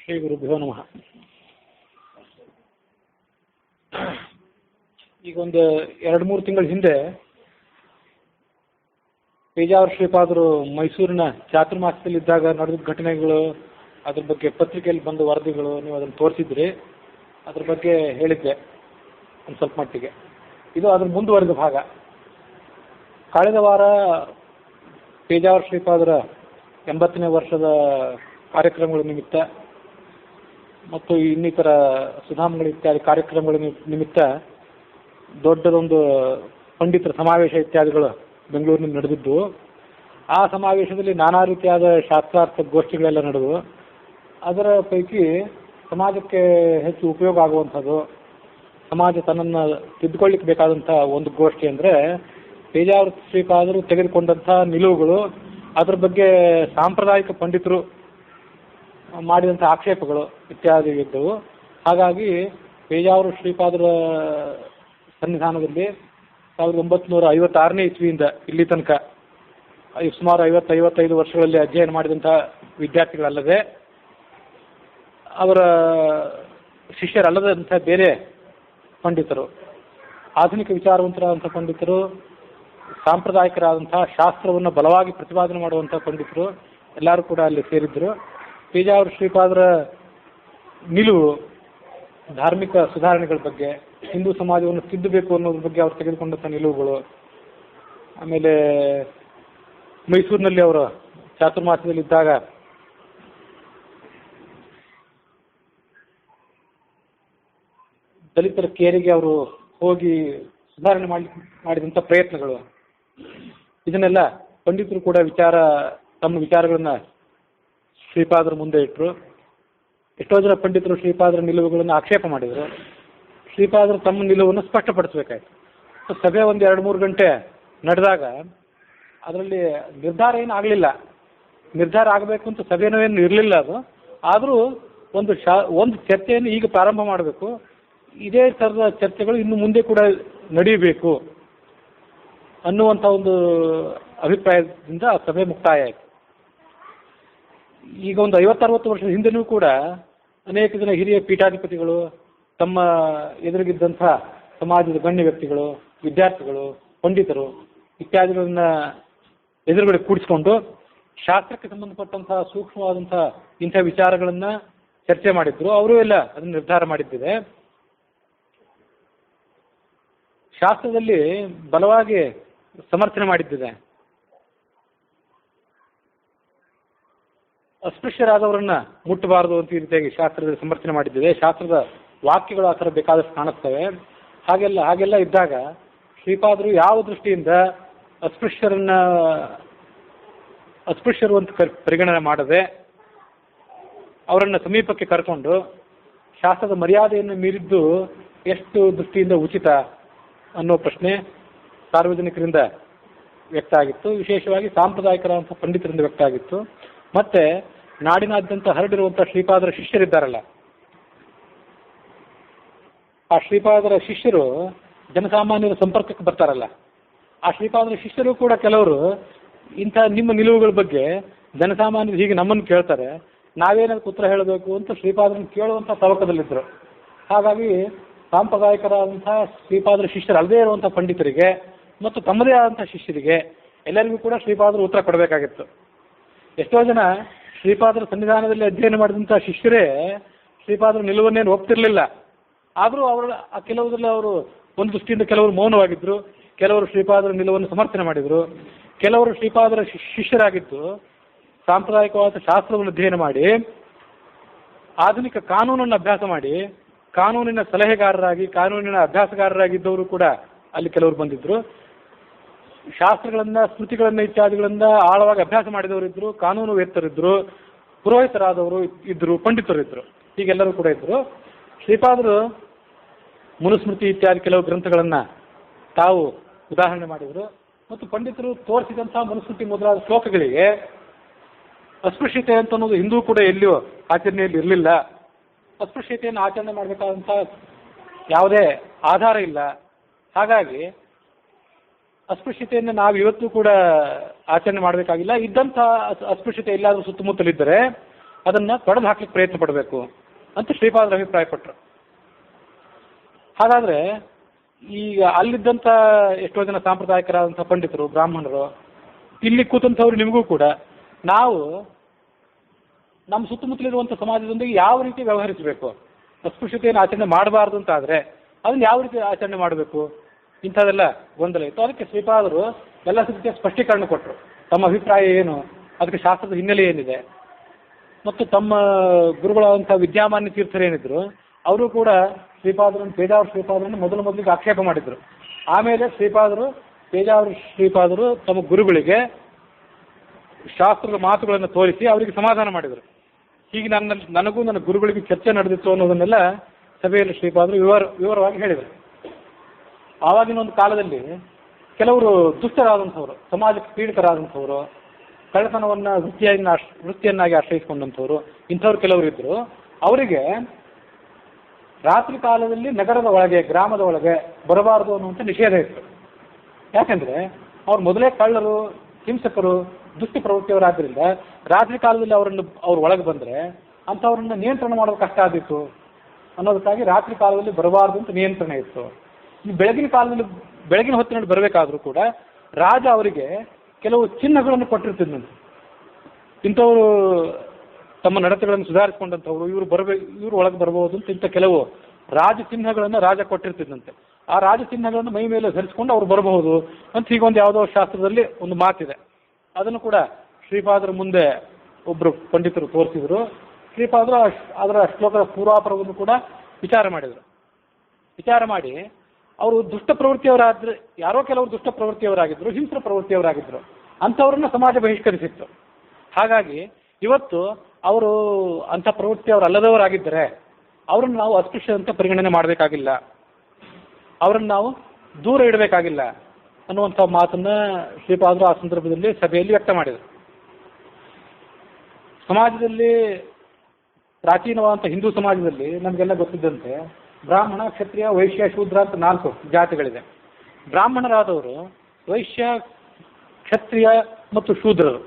ಶ್ರೀ ಗುರುಭ್ಯೋ ನಮಃ. ಈಗ ಒಂದು 2-3 ತಿಂಗಳ ಹಿಂದೆ ಪೇಜಾವರ ಶ್ರೀಪಾದರು ಮೈಸೂರಿನ ಚಾತುರ್ಮಾಸದಲ್ಲಿದ್ದಾಗ ನಡೆದ ಘಟನೆಗಳು, ಅದ್ರ ಬಗ್ಗೆ ಪತ್ರಿಕೆಯಲ್ಲಿ ಬಂದ ವರದಿಗಳು, ನೀವು ಅದನ್ನು ತೋರಿಸಿದ್ರಿ. ಅದ್ರ ಬಗ್ಗೆ ಹೇಳಿದ್ದೆ ಒಂದು ಸ್ವಲ್ಪ ಮಟ್ಟಿಗೆ. ಇದು ಅದ್ರ ಮುಂದುವರೆದ ಭಾಗ. ಕಳೆದ ವಾರ ಪೇಜಾವರ ಶ್ರೀಪಾದರ 80ನೇ ವರ್ಷದ ಕಾರ್ಯಕ್ರಮಗಳ ನಿಮಿತ್ತ ಮತ್ತು ಇನ್ನಿತರ ಸುಧಾಮಗಳು ಇತ್ಯಾದಿ ಕಾರ್ಯಕ್ರಮಗಳ ನಿಮಿತ್ತ ದೊಡ್ಡದೊಂದು ಪಂಡಿತರ ಸಮಾವೇಶ ಇತ್ಯಾದಿಗಳು ಬೆಂಗಳೂರಿನಲ್ಲಿ ನಡೆದಿದ್ದು. ಆ ಸಮಾವೇಶದಲ್ಲಿ ನಾನಾ ರೀತಿಯಾದ ಶಾಸ್ತ್ರಾರ್ಥ ಗೋಷ್ಠಿಗಳೆಲ್ಲ ನಡೆದವು. ಅದರ ಪೈಕಿ ಸಮಾಜಕ್ಕೆ ಹೆಚ್ಚು ಉಪಯೋಗ ಆಗುವಂಥದ್ದು, ಸಮಾಜ ತನ್ನನ್ನು ತಿದ್ದುಕೊಳ್ಳಿಕ್ಕೆ ಬೇಕಾದಂಥ ಒಂದು ಗೋಷ್ಠಿ ಅಂದರೆ ಪೇಜಾವರ ಶ್ರೀಪಾದರು ತೆಗೆದುಕೊಂಡಂಥ ನಿಲುವುಗಳು, ಅದರ ಬಗ್ಗೆ ಸಾಂಪ್ರದಾಯಿಕ ಪಂಡಿತರು ಮಾಡಿದಂಥ ಆಕ್ಷೇಪಗಳು ಇತ್ಯಾದಿ ಇದ್ದವು. ಹಾಗಾಗಿ ಪೇಜಾವರ ಶ್ರೀಪಾದರ ಸನ್ನಿಧಾನದಲ್ಲಿ 1956ನೇ ಇಸ್ವಿಯಿಂದ ಇಲ್ಲಿ ತನಕ ಸುಮಾರು 50-55 ವರ್ಷಗಳಲ್ಲಿ ಅಧ್ಯಯನ ಮಾಡಿದಂಥ ವಿದ್ಯಾರ್ಥಿಗಳಲ್ಲದೆ ಅವರ ಶಿಷ್ಯರಲ್ಲದಂಥ ಬೇರೆ ಪಂಡಿತರು, ಆಧುನಿಕ ವಿಚಾರವಂತರಾದಂಥ ಪಂಡಿತರು, ಸಾಂಪ್ರದಾಯಿಕರಾದಂತಹ ಶಾಸ್ತ್ರವನ್ನು ಬಲವಾಗಿ ಪ್ರತಿಪಾದನೆ ಮಾಡುವಂಥ ಪಂಡಿತರು ಎಲ್ಲರೂ ಕೂಡ ಅಲ್ಲಿ ಸೇರಿದ್ದರು. ಪೇಜಾವರ ಶ್ರೀಪಾದರ ನಿಲುವು ಧಾರ್ಮಿಕ ಸುಧಾರಣೆಗಳ ಬಗ್ಗೆ, ಹಿಂದೂ ಸಮಾಜವನ್ನು ತಿದ್ದಬೇಕು ಅನ್ನೋದ್ರ ಬಗ್ಗೆ ಅವರು ತೆಗೆದುಕೊಂಡಂಥ ನಿಲುವುಗಳು, ಆಮೇಲೆ ಮೈಸೂರಿನಲ್ಲಿ ಅವರು ಚಾತುರ್ಮಾಸದಲ್ಲಿದ್ದಾಗ ದಲಿತರ ಕೇರಿಗೆ ಅವರು ಹೋಗಿ ಸುಧಾರಣೆ ಮಾಡಿದಂಥ ಪ್ರಯತ್ನಗಳು, ಇದನ್ನೆಲ್ಲ ಪಂಡಿತರು ಕೂಡ ತಮ್ಮ ವಿಚಾರಗಳನ್ನ ಶ್ರೀಪಾದರ ಮುಂದೆ ಇಟ್ಟರು. ಎಷ್ಟೋ ಜನ ಪಂಡಿತರು ಶ್ರೀಪಾದರ ನಿಲುವುಗಳನ್ನು ಆಕ್ಷೇಪ ಮಾಡಿದರು. ಶ್ರೀಪಾದರು ತಮ್ಮ ನಿಲುವನ್ನು ಸ್ಪಷ್ಟಪಡಿಸಬೇಕಾಯ್ತು. ಸಭೆ ಒಂದು 2-3 ಗಂಟೆ ನಡೆದಾಗ ಅದರಲ್ಲಿ ನಿರ್ಧಾರ ಏನು ಆಗಲಿಲ್ಲ. ನಿರ್ಧಾರ ಆಗಬೇಕು ಅಂತ ಸಭೆನೂ ಏನು ಇರಲಿಲ್ಲ. ಅದು ಆದರೂ ಒಂದು ಚರ್ಚೆಯನ್ನು ಈಗ ಪ್ರಾರಂಭ ಮಾಡಬೇಕು, ಇದೇ ಥರದ ಚರ್ಚೆಗಳು ಇನ್ನು ಮುಂದೆ ಕೂಡ ನಡೆಯಬೇಕು ಅನ್ನುವಂಥ ಒಂದು ಅಭಿಪ್ರಾಯದಿಂದ ಆ ಸಭೆ ಮುಕ್ತಾಯ ಆಯಿತು. ಈಗ ಒಂದು 50-60 ವರ್ಷದ ಹಿಂದೆನೂ ಕೂಡ ಅನೇಕ ಜನ ಹಿರಿಯ ಪೀಠಾಧಿಪತಿಗಳು ತಮ್ಮ ಎದುರಿಗಿದ್ದಂಥ ಸಮಾಜದ ಗಣ್ಯ ವ್ಯಕ್ತಿಗಳು, ವಿದ್ಯಾರ್ಥಿಗಳು, ಪಂಡಿತರು ಇತ್ಯಾದಿಗಳನ್ನ ಎದುರುಗಡೆ ಕೂಡಿಸ್ಕೊಂಡು ಶಾಸ್ತ್ರಕ್ಕೆ ಸಂಬಂಧಪಟ್ಟಂಥ ಸೂಕ್ಷ್ಮವಾದಂಥ ಇಂಥ ವಿಚಾರಗಳನ್ನು ಚರ್ಚೆ ಮಾಡಿದ್ರು. ಅವರು ಎಲ್ಲ ಅದನ್ನು ನಿರ್ಧಾರ ಮಾಡಿದ್ದಿದೆ. ಶಾಸ್ತ್ರದಲ್ಲಿ ಬಲವಾಗಿ ಸಮರ್ಥನೆ ಮಾಡಿದ್ದಿದೆ. ಅಸ್ಪೃಶ್ಯರಾದವರನ್ನ ಮುಟ್ಟಬಾರದು ಅಂತ ಈ ರೀತಿಯಾಗಿ ಶಾಸ್ತ್ರದಲ್ಲಿ ಸಮರ್ಥನೆ ಮಾಡಿದ್ದಿದೆ. ಶಾಸ್ತ್ರದ ವಾಕ್ಯಗಳು ಆ ಥರ ಬೇಕಾದಷ್ಟು ಕಾಣಿಸ್ತವೆ. ಹಾಗೆಲ್ಲ ಇದ್ದಾಗ ಶ್ರೀಪಾದರು ಯಾವ ದೃಷ್ಟಿಯಿಂದ ಅಸ್ಪೃಶ್ಯರು ಅಂತ ಪರಿಗಣನೆ ಮಾಡದೆ ಅವರನ್ನು ಸಮೀಪಕ್ಕೆ ಕರ್ಕೊಂಡು ಶಾಸ್ತ್ರದ ಮರ್ಯಾದೆಯನ್ನು ಮೀರಿದ್ದು ಎಷ್ಟು ದೃಷ್ಟಿಯಿಂದ ಉಚಿತ ಅನ್ನೋ ಪ್ರಶ್ನೆ ಸಾರ್ವಜನಿಕರಿಂದ ವ್ಯಕ್ತ ಆಗಿತ್ತು. ವಿಶೇಷವಾಗಿ ಸಾಂಪ್ರದಾಯಿಕರಂಥ ಪಂಡಿತರಿಂದ ವ್ಯಕ್ತ ಆಗಿತ್ತು. ಮತ್ತೆ ನಾಡಿನಾದ್ಯಂತ ಹರಡಿರುವಂಥ ಶ್ರೀಪಾದರ ಶಿಷ್ಯರಿದ್ದಾರಲ್ಲ, ಆ ಶ್ರೀಪಾದರ ಶಿಷ್ಯರು ಜನಸಾಮಾನ್ಯರ ಸಂಪರ್ಕಕ್ಕೆ ಬರ್ತಾರಲ್ಲ, ಆ ಶ್ರೀಪಾದರ ಶಿಷ್ಯರು ಕೂಡ ಕೆಲವರು ಇಂಥ ನಿಮ್ಮ ನಿಲುವುಗಳ ಬಗ್ಗೆ ಜನಸಾಮಾನ್ಯರು ಹೀಗೆ ನಮ್ಮನ್ನು ಕೇಳ್ತಾರೆ, ನಾವೇನಾದ್ರು ಉತ್ತರ ಹೇಳಬೇಕು ಅಂತ ಶ್ರೀಪಾದರನ್ನು ಕೇಳುವಂಥ ತವಕದಲ್ಲಿದ್ದರು. ಹಾಗಾಗಿ ಸಾಂಪ್ರದಾಯಿಕರಾದಂಥ ಶ್ರೀಪಾದರ ಶಿಷ್ಯರಲ್ಲದೇ ಇರುವಂಥ ಪಂಡಿತರಿಗೆ ಮತ್ತು ತಮ್ಮದೇ ಆದಂಥ ಶಿಷ್ಯರಿಗೆ ಎಲ್ಲರಿಗೂ ಕೂಡ ಶ್ರೀಪಾದರು ಉತ್ತರ ಕೊಡಬೇಕಾಗಿತ್ತು. ಎಷ್ಟೋ ಜನ ಶ್ರೀಪಾದರ ಸನ್ನಿಧಾನದಲ್ಲಿ ಅಧ್ಯಯನ ಮಾಡಿದಂಥ ಶಿಷ್ಯರೇ ಶ್ರೀಪಾದರ ನಿಲುವನ್ನೇನು ಒಪ್ತಿರಲಿಲ್ಲ. ಆದರೂ ಕೆಲವುದ್ರಲ್ಲಿ ಅವರು ಒಂದು ದೃಷ್ಟಿಯಿಂದ ಕೆಲವರು ಮೌನವಾಗಿದ್ದರು, ಕೆಲವರು ಶ್ರೀಪಾದರ ನಿಲುವನ್ನು ಸಮರ್ಥನೆ ಮಾಡಿದರು. ಕೆಲವರು ಶ್ರೀಪಾದರ ಶಿಷ್ಯರಾಗಿದ್ದು ಸಾಂಪ್ರದಾಯಿಕವಾದ ಶಾಸ್ತ್ರವನ್ನು ಅಧ್ಯಯನ ಮಾಡಿ ಆಧುನಿಕ ಕಾನೂನನ್ನು ಅಭ್ಯಾಸ ಮಾಡಿ ಕಾನೂನಿನ ಸಲಹೆಗಾರರಾಗಿ ಕಾನೂನಿನ ಅಭ್ಯಾಸಗಾರರಾಗಿದ್ದವರು ಕೂಡ ಅಲ್ಲಿ ಕೆಲವರು ಬಂದಿದ್ದರು. ಶಾಸ್ತ್ರಗಳನ್ನ, ಸ್ಮೃತಿಗಳನ್ನ ಇತ್ಯಾದಿಗಳಿಂದ ಆಳವಾಗಿ ಅಭ್ಯಾಸ ಮಾಡಿದವರಿದ್ದರು, ಕಾನೂನು ವೇತ್ತರಿದ್ದರು, ಪುರೋಹಿತರಾದವರು ಇದ್ದರು, ಪಂಡಿತರಿದ್ದರು, ಹೀಗೆಲ್ಲರೂ ಕೂಡ ಇದ್ದರು. ಶ್ರೀಪಾದರು ಮನುಸ್ಮೃತಿ ಇತ್ಯಾದಿ ಕೆಲವು ಗ್ರಂಥಗಳನ್ನು ತಾವು ಉದಾಹರಣೆ ಮಾಡಿದರು. ಮತ್ತು ಪಂಡಿತರು ತೋರಿಸಿದಂಥ ಮನುಸ್ಮೃತಿ ಮೊದಲಾದ ಶ್ಲೋಕಗಳಿಗೆ ಅಸ್ಪೃಶ್ಯತೆ ಅಂತ ಅನ್ನೋದು ಹಿಂದೂ ಕೂಡ ಎಲ್ಲಿಯೂ ಆಚರಣೆಯಲ್ಲಿ ಇರಲಿಲ್ಲ. ಅಸ್ಪೃಶ್ಯತೆಯನ್ನು ಆಚರಣೆ ಮಾಡಬೇಕಾದಂಥ ಯಾವುದೇ ಆಧಾರ ಇಲ್ಲ. ಹಾಗಾಗಿ ಅಸ್ಪೃಶ್ಯತೆಯನ್ನು ನಾವು ಇವತ್ತು ಕೂಡ ಆಚರಣೆ ಮಾಡಬೇಕಾಗಿಲ್ಲ. ಇದ್ದಂಥ ಅಸ್ಪೃಶ್ಯತೆ ಎಲ್ಲಾದರೂ ಸುತ್ತಮುತ್ತಲಿದ್ದರೆ ಅದನ್ನು ತೊಡೆದು ಹಾಕ್ಲಿಕ್ಕೆ ಪ್ರಯತ್ನ ಪಡಬೇಕು ಅಂತ ಶ್ರೀಪಾದರು ಅಭಿಪ್ರಾಯಪಟ್ಟರು. ಹಾಗಾದರೆ ಈಗ ಅಲ್ಲಿದ್ದಂಥ ಎಷ್ಟೋ ಜನ ಸಾಂಪ್ರದಾಯಿಕರಾದಂಥ ಪಂಡಿತರು, ಬ್ರಾಹ್ಮಣರು, ಇಲ್ಲಿ ಕೂತಂಥವ್ರು ನಿಮಗೂ ಕೂಡ ನಾವು ನಮ್ಮ ಸುತ್ತಮುತ್ತಲಿರುವಂಥ ಸಮಾಜದೊಂದಿಗೆ ಯಾವ ರೀತಿ ವ್ಯವಹರಿಸಬೇಕು, ಅಸ್ಪೃಶ್ಯತೆಯನ್ನು ಆಚರಣೆ ಮಾಡಬಾರ್ದು ಅಂತ ಆದರೆ ಅದನ್ನು ಯಾವ ರೀತಿ ಆಚರಣೆ ಮಾಡಬೇಕು, ಇಂಥದ್ದೆಲ್ಲ ಗೊಂದಲ ಇತ್ತು. ಅದಕ್ಕೆ ಶ್ರೀಪಾದರು ಎಲ್ಲ ರೀತಿಯ ಸ್ಪಷ್ಟೀಕರಣ ಕೊಟ್ಟರು. ತಮ್ಮ ಅಭಿಪ್ರಾಯ ಏನು, ಅದಕ್ಕೆ ಶಾಸ್ತ್ರದ ಹಿನ್ನೆಲೆ ಏನಿದೆ, ಮತ್ತು ತಮ್ಮ ಗುರುಗಳಾದಂಥ ವಿದ್ಯಾಮಾನ್ಯ ತೀರ್ಥರೇನಿದ್ರು ಅವರು ಕೂಡ ಪೇಜಾವರ ಶ್ರೀಪಾದರನ್ನು ಮೊದಲಿಗೆ ಆಕ್ಷೇಪ ಮಾಡಿದರು. ಆಮೇಲೆ ಪೇಜಾವರ ಶ್ರೀಪಾದರು ತಮ್ಮ ಗುರುಗಳಿಗೆ ಶಾಸ್ತ್ರದ ಮಾತುಗಳನ್ನು ತೋರಿಸಿ ಅವರಿಗೆ ಸಮಾಧಾನ ಮಾಡಿದರು. ಹೀಗೆ ನನಗೂ ನನ್ನ ಗುರುಗಳಿಗೆ ಚರ್ಚೆ ನಡೆದಿತ್ತು ಅನ್ನೋದನ್ನೆಲ್ಲ ಸಭೆಯಲ್ಲಿ ಶ್ರೀಪಾದರು ವಿವರವಾಗಿ ಹೇಳಿದರು. ಆವಾಗಿನ ಒಂದು ಕಾಲದಲ್ಲಿ ಕೆಲವರು ದುಷ್ಟರಾದಂಥವ್ರು, ಸಮಾಜಕ್ಕೆ ಪೀಡಿತರಾದಂಥವ್ರು, ಕಳ್ಳತನವನ್ನು ವೃತ್ತಿಯನ್ನಾಗಿ ಆಶ್ರಯಿಸಿಕೊಂಡಂಥವ್ರು, ಇಂಥವ್ರು ಕೆಲವರು ಇದ್ದರು. ಅವರಿಗೆ ರಾತ್ರಿ ಕಾಲದಲ್ಲಿ ನಗರದ ಒಳಗೆ, ಗ್ರಾಮದ ಒಳಗೆ ಬರಬಾರದು ಅನ್ನುವಂಥ ನಿಷೇಧ ಇತ್ತು. ಯಾಕೆಂದರೆ ಅವ್ರು ಮೊದಲೇ ಕಳ್ಳರು, ಹಿಂಸಕರು, ದುಷ್ಟ ಪ್ರವೃತ್ತಿಯವರಾದ್ದರಿಂದ ರಾತ್ರಿ ಕಾಲದಲ್ಲಿ ಅವ್ರ ಒಳಗೆ ಬಂದರೆ ಅಂಥವ್ರನ್ನ ನಿಯಂತ್ರಣ ಮಾಡೋದು ಕಷ್ಟ ಆಗಿತ್ತು ಅನ್ನೋದಕ್ಕಾಗಿ ರಾತ್ರಿ ಕಾಲದಲ್ಲಿ ಬರಬಾರ್ದು ಅಂತ ನಿಯಂತ್ರಣ ಇತ್ತು. ಈ ಬೆಳಗಿನ ಹೊತ್ತಿನಲ್ಲಿ ಬರಬೇಕಾದ್ರೂ ಕೂಡ ರಾಜ ಅವರಿಗೆ ಕೆಲವು ಚಿಹ್ನೆಗಳನ್ನು ಕೊಟ್ಟಿರ್ತಿದ್ದಂತೆ. ಇಂಥವರು ತಮ್ಮ ನಡತೆಗಳನ್ನು ಸುಧಾರಿಸಿಕೊಂಡಂಥವ್ರು, ಇವರು ಒಳಗೆ ಬರಬಹುದು ಅಂತ ಇಂಥ ಕೆಲವು ರಾಜ ಚಿಹ್ನೆಗಳನ್ನು ರಾಜ ಕೊಟ್ಟಿರ್ತಿದ್ದಂತೆ. ಆ ರಾಜ ಚಿಹ್ನೆಗಳನ್ನು ಮೈ ಮೇಲೆ ಧರಿಸಿಕೊಂಡು ಅವ್ರು ಬರಬಹುದು ಅಂತ ಹೀಗೊಂದು ಯಾವುದೋ ಶಾಸ್ತ್ರದಲ್ಲಿ ಒಂದು ಮಾತಿದೆ. ಅದನ್ನು ಕೂಡ ಶ್ರೀಪಾದರ ಮುಂದೆ ಒಬ್ಬರು ಪಂಡಿತರು ತೋರಿಸಿದರು. ಶ್ರೀಪಾದರು ಅದರ ಶ್ಲೋಕದ ಪೂರ್ವಾಪರವನ್ನು ಕೂಡ ವಿಚಾರ ಮಾಡಿದರು. ವಿಚಾರ ಮಾಡಿ ಅವರು ದುಷ್ಟ ಪ್ರವೃತ್ತಿಯವರಾದ್ರೆ, ಯಾರೋ ಕೆಲವರು ದುಷ್ಟ ಪ್ರವೃತ್ತಿಯವರಾಗಿದ್ದರು, ಹಿಂಸ್ರ ಪ್ರವೃತ್ತಿಯವರಾಗಿದ್ದರು, ಅಂಥವ್ರನ್ನ ಸಮಾಜ ಬಹಿಷ್ಕರಿಸಿತ್ತು. ಹಾಗಾಗಿ ಇವತ್ತು ಅವರು ಅಂಥ ಪ್ರವೃತ್ತಿಯವರಲ್ಲದವರಾಗಿದ್ದರೆ ಅವರನ್ನು ನಾವು ಅಸ್ಪೃಶ್ಯ ಅಂತ ಪರಿಗಣನೆ ಮಾಡಬೇಕಾಗಿಲ್ಲ, ಅವರನ್ನು ನಾವು ದೂರ ಇಡಬೇಕಾಗಿಲ್ಲ ಅನ್ನುವಂಥ ಮಾತನ್ನು ಶ್ರೀಪಾದರು ಆ ಸಂದರ್ಭದಲ್ಲಿ ಸಭೆಯಲ್ಲಿ ವ್ಯಕ್ತ ಮಾಡಿದರು. ಸಮಾಜದಲ್ಲಿ, ಪ್ರಾಚೀನವಾದಂಥ ಹಿಂದೂ ಸಮಾಜದಲ್ಲಿ ನಮಗೆಲ್ಲ ಗೊತ್ತಿದ್ದಂತೆ ಬ್ರಾಹ್ಮಣ, ಕ್ಷತ್ರಿಯ, ವೈಶ್ಯ, ಶೂದ್ರ ಅಂತ 4 ಜಾತಿಗಳಿದೆ. ಬ್ರಾಹ್ಮಣರಾದವರು ವೈಶ್ಯ, ಕ್ಷತ್ರಿಯ ಮತ್ತು ಶೂದ್ರರು,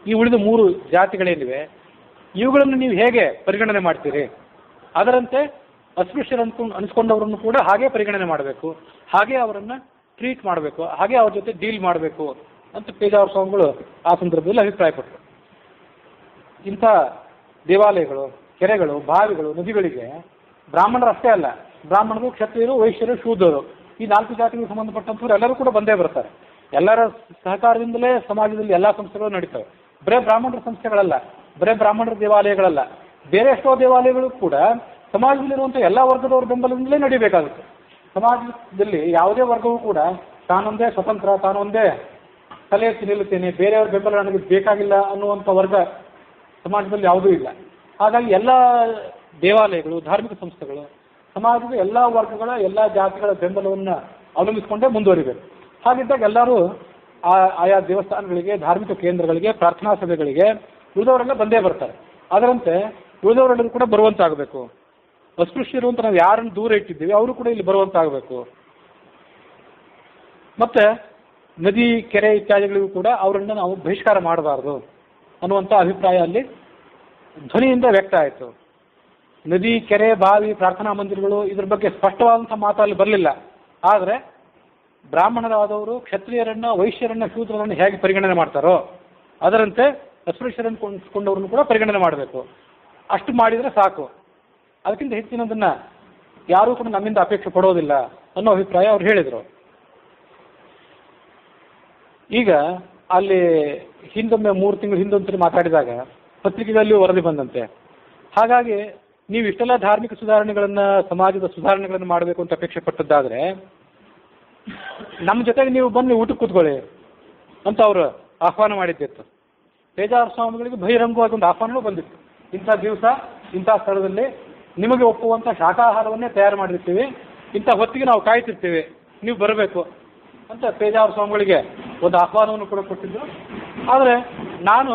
ಈ ಉಳಿದ 3 ಜಾತಿಗಳೇನಿವೆ ಇವುಗಳನ್ನು ನೀವು ಹೇಗೆ ಪರಿಗಣನೆ ಮಾಡ್ತೀರಿ? ಅದರಂತೆ ಅಸ್ಪೃಶ್ಯರು ಅನಿಸ್ಕೊಂಡವರನ್ನು ಕೂಡ ಹಾಗೆ ಪರಿಗಣನೆ ಮಾಡಬೇಕು, ಹಾಗೆ ಅವರನ್ನು ಟ್ರೀಟ್ ಮಾಡಬೇಕು, ಹಾಗೆ ಅವ್ರ ಜೊತೆ ಡೀಲ್ ಮಾಡಬೇಕು ಅಂತ ಪೇಜಾವರ ಸ್ವಾಮಿಗಳು ಆ ಸಂದರ್ಭದಲ್ಲಿ ಅಭಿಪ್ರಾಯಪಟ್ಟರು. ಇಂಥ ದೇವಾಲಯಗಳು, ಕೆರೆಗಳು, ಬಾವಿಗಳು, ನದಿಗಳಿಗೆ ಬ್ರಾಹ್ಮಣರು ಅಷ್ಟೇ ಅಲ್ಲ, ಬ್ರಾಹ್ಮಣರು, ಕ್ಷತ್ರಿಯರು, ವೈಶ್ಯರು, ಶೂದ್ರರು, ಈ 4 ಜಾತಿಗೆ ಸಂಬಂಧಪಟ್ಟಂಥವ್ರು ಎಲ್ಲರೂ ಕೂಡ ಬಂದೇ ಬರ್ತಾರೆ. ಎಲ್ಲರ ಸಹಕಾರದಿಂದಲೇ ಸಮಾಜದಲ್ಲಿ ಎಲ್ಲ ಸಂಸ್ಥೆಗಳು ನಡೀತವೆ. ಬರೇ ಬ್ರಾಹ್ಮಣರ ಸಂಸ್ಥೆಗಳಲ್ಲ, ಬರೇ ಬ್ರಾಹ್ಮಣರ ದೇವಾಲಯಗಳಲ್ಲ, ಬೇರೆ ಎಷ್ಟೋ ದೇವಾಲಯಗಳು ಕೂಡ ಸಮಾಜದಲ್ಲಿರುವಂಥ ಎಲ್ಲ ವರ್ಗದವರ ಬೆಂಬಲದಿಂದಲೇ ನಡೀಬೇಕಾಗುತ್ತೆ. ಸಮಾಜದಲ್ಲಿ ಯಾವುದೇ ವರ್ಗವೂ ಕೂಡ ತಾನೊಂದೇ ಸ್ವತಂತ್ರ, ತಾನೊಂದೇ ತಲೆ ಎತ್ತಿ ನಿಲ್ಲುತ್ತೇನೆ, ಬೇರೆಯವ್ರ ಬೆಂಬಲ ನನಗೆ ಬೇಕಾಗಿಲ್ಲ ಅನ್ನುವಂಥ ವರ್ಗ ಸಮಾಜದಲ್ಲಿ ಯಾವುದೂ ಇಲ್ಲ. ಹಾಗಾಗಿ ಎಲ್ಲ ದೇವಾಲಯಗಳು, ಧಾರ್ಮಿಕ ಸಂಸ್ಥೆಗಳು ಸಮಾಜದ ಎಲ್ಲ ವರ್ಗಗಳ, ಎಲ್ಲ ಜಾತಿಗಳ ಬೆಂಬಲವನ್ನು ಅವಲಂಬಿಸಿಕೊಂಡೇ ಮುಂದುವರಿಬೇಕು. ಹಾಗಿದ್ದಾಗ ಎಲ್ಲರೂ ಆಯಾ ದೇವಸ್ಥಾನಗಳಿಗೆ, ಧಾರ್ಮಿಕ ಕೇಂದ್ರಗಳಿಗೆ, ಪ್ರಾರ್ಥನಾ ಸಭೆಗಳಿಗೆ ಉಳಿದವರೆಲ್ಲ ಬಂದೇ ಬರ್ತಾರೆ. ಅದರಂತೆ ಉಳಿದವರೆಲ್ಲರೂ ಕೂಡ ಬರುವಂತಾಗಬೇಕು. ಅಸ್ಪೃಶ್ಯರು ಅಂತ ನಾವು ಯಾರನ್ನು ದೂರ ಇಟ್ಟಿದ್ದೀವಿ ಅವರು ಕೂಡ ಇಲ್ಲಿ ಬರುವಂತಾಗಬೇಕು. ಮತ್ತು ನದಿ, ಕೆರೆ ಇತ್ಯಾದಿಗಳಿಗೂ ಕೂಡ ಅವರನ್ನು ನಾವು ಬಹಿಷ್ಕಾರ ಮಾಡಬಾರ್ದು ಅನ್ನುವಂಥ ಅಭಿಪ್ರಾಯ ಅಲ್ಲಿ ಧ್ವನಿಯಿಂದ ವ್ಯಕ್ತ ಆಯಿತು. ನದಿ, ಕೆರೆ, ಬಾವಿ, ಪ್ರಾರ್ಥನಾ ಮಂದಿರಗಳು ಇದ್ರ ಬಗ್ಗೆ ಸ್ಪಷ್ಟವಾದಂಥ ಮಾತು ಅಲ್ಲಿ ಬರಲಿಲ್ಲ. ಆದರೆ ಬ್ರಾಹ್ಮಣರಾದವರು ಕ್ಷತ್ರಿಯರನ್ನು, ವೈಶ್ಯರನ್ನು, ಶೂದ್ರರನ್ನು ಹೇಗೆ ಪರಿಗಣನೆ ಮಾಡ್ತಾರೋ ಅದರಂತೆ ಅಸ್ಪೃಶ್ಯರನ್ನು ಕೊಂಡವ್ರನ್ನು ಕೂಡ ಪರಿಗಣನೆ ಮಾಡಬೇಕು. ಅಷ್ಟು ಮಾಡಿದರೆ ಸಾಕು, ಅದಕ್ಕಿಂತ ಹೆಚ್ಚಿನದನ್ನು ಯಾರೂ ಕೂಡ ನಮ್ಮಿಂದ ಅಪೇಕ್ಷೆ ಪಡೋದಿಲ್ಲ ಅನ್ನೋ ಅಭಿಪ್ರಾಯ ಅವ್ರು ಹೇಳಿದರು. ಈಗ ಅಲ್ಲಿ ಹಿಂದೊಮ್ಮೆ 3 ತಿಂಗಳು ಹಿಂದೊಂದ್ಸರಿ ಮಾತಾಡಿದಾಗ ಪತ್ರಿಕೆಗಳಲ್ಲಿಯೂ ವರದಿ ಬಂದಂತೆ. ಹಾಗಾಗಿ ನೀವು ಇಷ್ಟೆಲ್ಲ ಧಾರ್ಮಿಕ ಸುಧಾರಣೆಗಳನ್ನು, ಸಮಾಜದ ಸುಧಾರಣೆಗಳನ್ನು ಮಾಡಬೇಕು ಅಂತ ಅಪೇಕ್ಷೆ ಪಟ್ಟದ್ದಾದರೆ ನಮ್ಮ ಜೊತೆಗೆ ನೀವು ಬಂದು ಊಟಕ್ಕೆ ಕೂತ್ಕೊಳ್ಳಿ ಅಂತ ಅವರು ಆಹ್ವಾನ ಮಾಡಿದ್ದಿತ್ತು. ಪೇಜಾವರ ಸ್ವಾಮಿಗಳಿಗೆ ಬಹಿರಂಗವಾಗಿ ಒಂದು ಆಹ್ವಾನವೂ ಬಂದಿತ್ತು. ಇಂಥ ದಿವಸ, ಇಂಥ ಸ್ಥಳದಲ್ಲಿ ನಿಮಗೆ ಒಪ್ಪುವಂಥ ಶಾಖಾಹಾರವನ್ನೇ ತಯಾರು ಮಾಡಿರ್ತೀವಿ, ಇಂಥ ಹೊತ್ತಿಗೆ ನಾವು ಕಾಯ್ತಿರ್ತೀವಿ, ನೀವು ಬರಬೇಕು ಅಂತ ಪೇಜಾವರ ಸ್ವಾಮಿಗಳಿಗೆ ಒಂದು ಆಹ್ವಾನವನ್ನು ಕೂಡ ಕೊಟ್ಟಿದ್ದರು. ಆದರೆ ನಾನು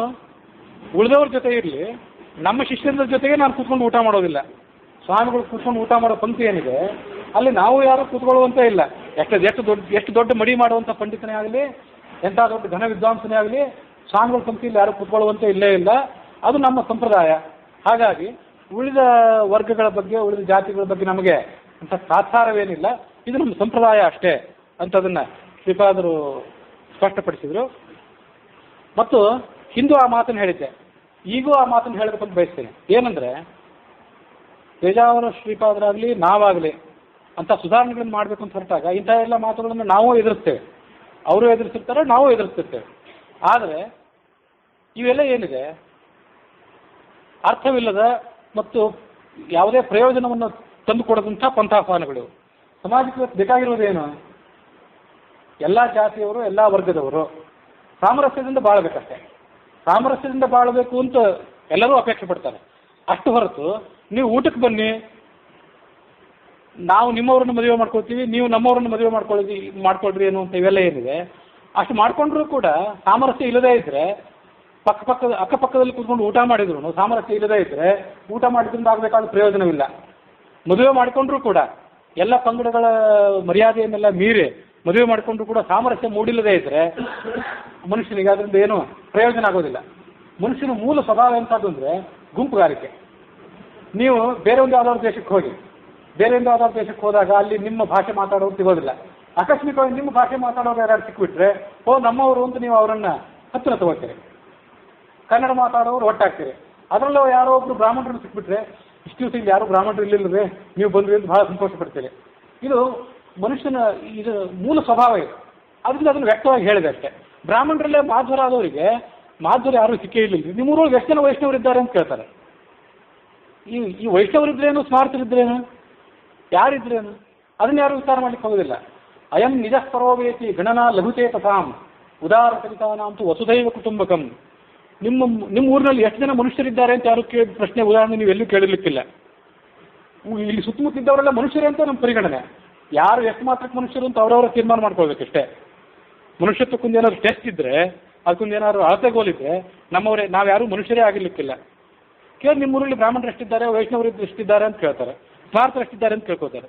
ಉಳಿದವ್ರ ಜೊತೆ ಇರಲಿ, ನಮ್ಮ ಶಿಷ್ಯರ ಜೊತೆಗೆ ನಾನು ಕೂತ್ಕೊಂಡು ಊಟ ಮಾಡೋದಿಲ್ಲ. ಸ್ವಾಮಿಗಳು ಕೂತ್ಕೊಂಡು ಊಟ ಮಾಡೋ ಪಂಕ್ತಿ ಏನಿದೆ ಅಲ್ಲಿ ನಾವು ಯಾರು ಕೂತ್ಕೊಳ್ಳುವಂತ ಇಲ್ಲ. ಎಷ್ಟು ದೊಡ್ಡ ಮಡಿ ಮಾಡುವಂಥ ಪಂಡಿತನೇ ಆಗಲಿ, ಎಂಥ ದೊಡ್ಡ ಘನ ವಿದ್ವಾಂಸನೇ ಆಗಲಿ, ಸ್ವಾಮಿಗಳ ಪಂಕ್ತಿಯಲ್ಲಿ ಯಾರು ಕೂತ್ಕೊಳ್ಳುವಂತೆ ಇಲ್ಲೇ ಇಲ್ಲ. ಅದು ನಮ್ಮ ಸಂಪ್ರದಾಯ. ಹಾಗಾಗಿ ಉಳಿದ ವರ್ಗಗಳ ಬಗ್ಗೆ, ಉಳಿದ ಜಾತಿಗಳ ಬಗ್ಗೆ ನಮಗೆ ಅಂತ ತಾತ್ಸಾರವೇನಿಲ್ಲ, ಇದು ನಮ್ಮ ಸಂಪ್ರದಾಯ ಅಷ್ಟೇ ಅಂತದನ್ನು ಶ್ರೀಪಾದರು ಸ್ಪಷ್ಟಪಡಿಸಿದರು. ಮತ್ತು ಹಿಂದೂ ಆ ಮಾತನ್ನು ಹೇಳಿದ್ದೆ, ಈಗೂ ಆ ಮಾತನ್ನು ಹೇಳಬೇಕಂತ ಬಯಸ್ತೇನೆ. ಏನಂದರೆ, ಪೇಜಾವರ ಶ್ರೀಪಾದರಾಗಲಿ ನಾವಾಗಲಿ ಅಂತ ಸುಧಾರಣೆಗಳನ್ನು ಮಾಡಬೇಕು ಅಂತ ಹೊರಟಾಗ ಇಂಥ ಎಲ್ಲ ಮಾತುಗಳನ್ನು ನಾವು ಎದುರಿಸ್ತೇವೆ, ಅವರು ಎದುರಿಸಿರ್ತಾರೆ, ನಾವು ಎದುರಿಸ್ತಿರ್ತೇವೆ. ಆದರೆ ಇವೆಲ್ಲ ಏನಿದೆ ಅರ್ಥವಿಲ್ಲದ ಮತ್ತು ಯಾವುದೇ ಪ್ರಯೋಜನವನ್ನು ತಂದುಕೊಡದಂಥ ಪಂಥಾಹ್ವಾನಗಳು. ಸಮಾಜಕ್ಕೆ ಬೇಕಾಗಿರೋದೇನು? ಎಲ್ಲ ಜಾತಿಯವರು, ಎಲ್ಲ ವರ್ಗದವರು ಸಾಮರಸ್ಯದಿಂದ ಬಾಳಬೇಕಷ್ಟೇ. ಸಾಮರಸ್ಯದಿಂದ ಬಾಳಬೇಕು ಅಂತ ಎಲ್ಲರೂ ಅಪೇಕ್ಷೆ ಪಡ್ತಾರೆ. ಅಷ್ಟು ಹೊರತು ನೀವು ಊಟಕ್ಕೆ ಬನ್ನಿ, ನಾವು ನಿಮ್ಮವ್ರನ್ನ ಮದುವೆ ಮಾಡ್ಕೊಳ್ತೀವಿ, ನೀವು ನಮ್ಮವ್ರನ್ನ ಮದುವೆ ಮಾಡ್ಕೊಳ್ರಿ ಅನ್ನುವಂಥ ಇವೆಲ್ಲ ಏನಿದೆ, ಅಷ್ಟು ಮಾಡ್ಕೊಂಡ್ರೂ ಕೂಡ ಸಾಮರಸ್ಯ ಇಲ್ಲದೇ ಇದ್ದರೆ, ಅಕ್ಕಪಕ್ಕದಲ್ಲಿ ಕೂತ್ಕೊಂಡು ಊಟ ಮಾಡಿದ್ರು ಸಾಮರಸ್ಯ ಇಲ್ಲದೇ ಇದ್ದರೆ ಊಟ ಮಾಡಿದ್ರಿಂದ ಆಗಬೇಕಾದ ಪ್ರಯೋಜನವಿಲ್ಲ. ಮದುವೆ ಮಾಡಿಕೊಂಡ್ರೂ ಕೂಡ ಎಲ್ಲ ಪಂಗಡಗಳ ಮರ್ಯಾದೆಯನ್ನೆಲ್ಲ ಮೀರಿ ಮದುವೆ ಮಾಡಿಕೊಂಡ್ರೂ ಕೂಡ ಸಾಮರಸ್ಯ ಮೂಡಿಲ್ಲದೇ ಇದ್ದರೆ ಮನುಷ್ಯನಿಗೆ ಅದರಿಂದ ಏನು ಪ್ರಯೋಜನ ಆಗೋದಿಲ್ಲ. ಮನುಷ್ಯನ ಮೂಲ ಸ್ವಭಾವ ಎಂಥದ್ದು ಅಂದರೆ ಗುಂಪುಗಾರಿಕೆ. ನೀವು ಬೇರೆ ಒಂದು ಯಾವ್ದಾದ್ರು ದೇಶಕ್ಕೆ ಹೋಗಿ, ಬೇರೆ ಒಂದು ಯಾವ್ದಾದ್ರು ದೇಶಕ್ಕೆ ಹೋದಾಗ ಅಲ್ಲಿ ನಿಮ್ಮ ಭಾಷೆ ಮಾತಾಡೋರು ಸಿಗೋದಿಲ್ಲ. ಆಕಸ್ಮಿಕವಾಗಿ ನಿಮ್ಮ ಭಾಷೆ ಮಾತಾಡೋರು ಯಾರು ಸಿಕ್ಬಿಟ್ರೆ, ನಮ್ಮವರು ಅಂತ ನೀವು ಅವರನ್ನು ಹತ್ತಿರ ತಗೋತೀರಿ. ಕನ್ನಡ ಮಾತಾಡೋರು ಒಟ್ಟಾಗ್ತೀರಿ. ಅದರಲ್ಲೂ ಯಾರೋ ಒಬ್ರು ಬ್ರಾಹ್ಮಣರನ್ನು ಸಿಕ್ಬಿಟ್ರೆ, ಇಷ್ಟು ದಿವಸ ಇಲ್ಲಿ ಯಾರು ಬ್ರಾಹ್ಮಣರು ಇಲ್ಲಿಲ್ಲದೆ ನೀವು ಬಂದ್ರಿ ಅಂತ ಭಾಳ ಸಂತೋಷ ಪಡ್ತೀರಿ. ಇದು ಮನುಷ್ಯನ ಇದು ಮೂಲ ಸ್ವಭಾವ ಇದು. ಅದರಿಂದ ಅದನ್ನು ವ್ಯಕ್ತವಾಗಿ ಹೇಳಿದೆ ಅಷ್ಟೇ. ಬ್ರಾಹ್ಮಣರಲ್ಲೇ ಮಾಧ್ವರ ಆದವರಿಗೆ ಮಾಧ್ವರ ಯಾರು ಸಿಕ್ಕೇ ಇರಲಿಲ್ಲ. ನಿಮ್ಮೂರೊಳಗೆ ಎಷ್ಟು ಜನ ವೈಷ್ಣವರಿದ್ದಾರೆ ಅಂತ ಕೇಳ್ತಾರೆ. ಈ ವೈಷ್ಣವರಿದ್ರೇನು, ಸ್ಮಾರ್ತರಿದ್ರೇನು, ಯಾರಿದ್ರೇನು, ಅದನ್ನ ಯಾರು ವಿಚಾರ ಮಾಡ್ಲಿಕ್ಕೆ ಹೋಗೋದಿಲ್ಲ. ಅಯಂ ನಿಜ ಪರೋವೇತಿ ಗಣನಾ ಲಘುತೇ ತಥಾಂ ಉದಾರ ಚರಿತಾನಾಂತು ವಸುಧೈವ ಕುಟುಂಬಕಂ. ನಿಮ್ಮ ಊರಿನಲ್ಲಿ ಎಷ್ಟು ಜನ ಮನುಷ್ಯರಿದ್ದಾರೆ ಅಂತ ಯಾರು ಪ್ರಶ್ನೆ ಉದಾಹರಣೆ ನೀವು ಎಲ್ಲೂ ಕೇಳಿರ್ಲಿಕ್ಕಿಲ್ಲ. ಇಲ್ಲಿ ಸುತ್ತಮುತ್ತಿದ್ದವರೆಲ್ಲ ಮನುಷ್ಯರೇ ಅಂತ ನಮ್ಮ ಪರಿಗಣನೆ. ಯಾರು ಎಷ್ಟು ಮಾತ್ರಕ್ಕೆ ಮನುಷ್ಯರು ಅಂತ ಅವರವರ ತೀರ್ಮಾನ ಮಾಡ್ಕೊಳ್ಬೇಕಷ್ಟೇ. ಮನುಷ್ಯತ್ವಕ್ಕೊಂದು ಏನಾದ್ರು ಟೆಸ್ಟ್ ಇದ್ದರೆ, ಅದಕ್ಕೊಂದು ಏನಾದ್ರು ಅಳತೆಗೋಲಿದ್ರೆ ನಮ್ಮವರೇ, ನಾವು ಯಾರೂ ಮನುಷ್ಯರೇ ಆಗಿರ್ಲಿಕ್ಕಿಲ್ಲ. ಕೇಳಿ ನಿಮ್ಮ ಊರಲ್ಲಿ ಬ್ರಾಹ್ಮಣರು ಎಷ್ಟಿದ್ದಾರೆ, ವೈಷ್ಣವರು ಎಷ್ಟಿದ್ದಾರೆ ಅಂತ ಕೇಳ್ತಾರೆ, ಸ್ಮಾರ್ತರು ಎಷ್ಟಿದ್ದಾರೆ ಅಂತ ಕೇಳ್ಕೋತಾರೆ.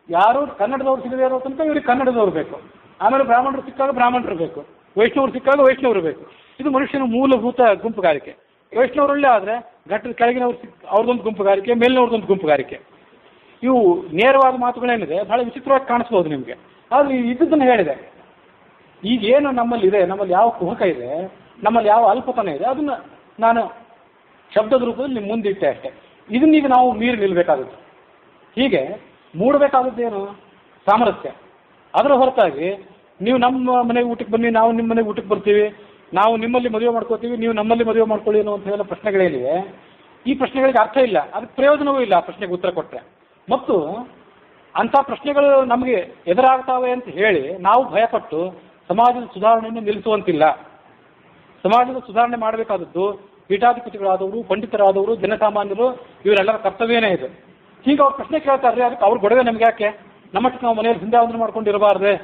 ಯಾರು ಕನ್ನಡದವ್ರು ಸಿಗದೇ ಇರೋ ತನಕ ಇವ್ರಿಗೆ ಕನ್ನಡದವ್ರು ಬೇಕು, ಆಮೇಲೆ ಬ್ರಾಹ್ಮಣರು ಸಿಕ್ಕಾಗ ಬ್ರಾಹ್ಮಣರು ಬೇಕು, ವೈಷ್ಣವರು ಸಿಕ್ಕಾಗ ವೈಷ್ಣವರು ಬೇಕು. ಇದು ಮನುಷ್ಯನ ಮೂಲಭೂತ ಗುಂಪುಗಾರಿಕೆ. ವೈಷ್ಣವರಲ್ಲೇ ಆದರೆ ಘಟ್ಟದ ಕೆಳಗಿನವ್ರು ಅವ್ರದ್ದೊಂದು ಗುಂಪುಗಾರಿಕೆ, ಮೇಲಿನವ್ರದ್ದೊಂದು ಗುಂಪುಗಾರಿಕೆ. ಇವು ನೇರವಾದ ಮಾತುಗಳೇನಿದೆ ಬಹಳ ವಿಚಿತ್ರವಾಗಿ ಕಾಣಿಸ್ಬೋದು ನಿಮಗೆ, ಆದರೆ ಇದ್ದದ್ದನ್ನು ಹೇಳಿದೆ. ಈಗೇನು ನಮ್ಮಲ್ಲಿದೆ, ನಮ್ಮಲ್ಲಿ ಯಾವ ಕುಹಕ ಇದೆ, ನಮ್ಮಲ್ಲಿ ಯಾವ ಅಲ್ಪತನ ಇದೆ, ಅದನ್ನು ನಾನು ಶಬ್ದದ ರೂಪದಲ್ಲಿ ನಿಮ್ಮ ಮುಂದಿಟ್ಟೆ ಅಷ್ಟೇ. ಇದನ್ನೀಗ ನಾವು ಮೀರಿ ನಿಲ್ಲಬೇಕಾದದ್ದು. ಹೀಗೆ ಮೂಡಬೇಕಾದದ್ದೇನು? ಸಾಮರಸ್ಯ. ಅದರ ಹೊರತಾಗಿ ನೀವು ನಮ್ಮ ಮನೆಗೆ ಊಟಕ್ಕೆ ಬನ್ನಿ, ನಾವು ನಿಮ್ಮ ಮನೆಗೆ ಊಟಕ್ಕೆ ಬರ್ತೀವಿ, ನಾವು ನಿಮ್ಮಲ್ಲಿ ಮದುವೆ ಮಾಡ್ಕೋತೀವಿ, ನೀವು ನಮ್ಮಲ್ಲಿ ಮದುವೆ ಮಾಡ್ಕೊಳ್ಳಿ ಅನ್ನುವಂಥ ಎಲ್ಲ ಪ್ರಶ್ನೆಗಳೇನಿವೆ, ಈ ಪ್ರಶ್ನೆಗಳಿಗೆ ಅರ್ಥ ಇಲ್ಲ, ಅದಕ್ಕೆ ಪ್ರಯೋಜನವೂ ಇಲ್ಲ ಆ ಪ್ರಶ್ನೆಗೆ ಉತ್ತರ ಕೊಟ್ಟರೆ. ಮತ್ತು ಅಂಥ ಪ್ರಶ್ನೆಗಳು ನಮಗೆ ಎದುರಾಗ್ತಾವೆ ಅಂತ ಹೇಳಿ ನಾವು ಭಯಪಟ್ಟು ಸಮಾಜದ ಸುಧಾರಣೆಯನ್ನು ನಿಲ್ಲಿಸುವಂತಿಲ್ಲ. ಸಮಾಜದ ಸುಧಾರಣೆ ಮಾಡಬೇಕಾದದ್ದು ಪೀಠಾಧಿಪತಿಗಳಾದವರು, ಪಂಡಿತರಾದವರು, ಜನಸಾಮಾನ್ಯರು, ಇವರೆಲ್ಲರ ಕರ್ತವ್ಯನೇ ಇದೆ. ಹೀಗೆ ಅವ್ರು ಪ್ರಶ್ನೆ ಕೇಳ್ತಾರೆ, ಅದಕ್ಕೆ ಅವ್ರ ಗೊಡವೆ ನಮ್ಗೆ ಯಾಕೆ? ನಮ್ಮಷ್ಟು ನಾವು ಮನೆಯಲ್ಲಿ ಹಿಂದೆ ಮಾಡ್ಕೊಂಡಿರಬಾರ್ದೆ?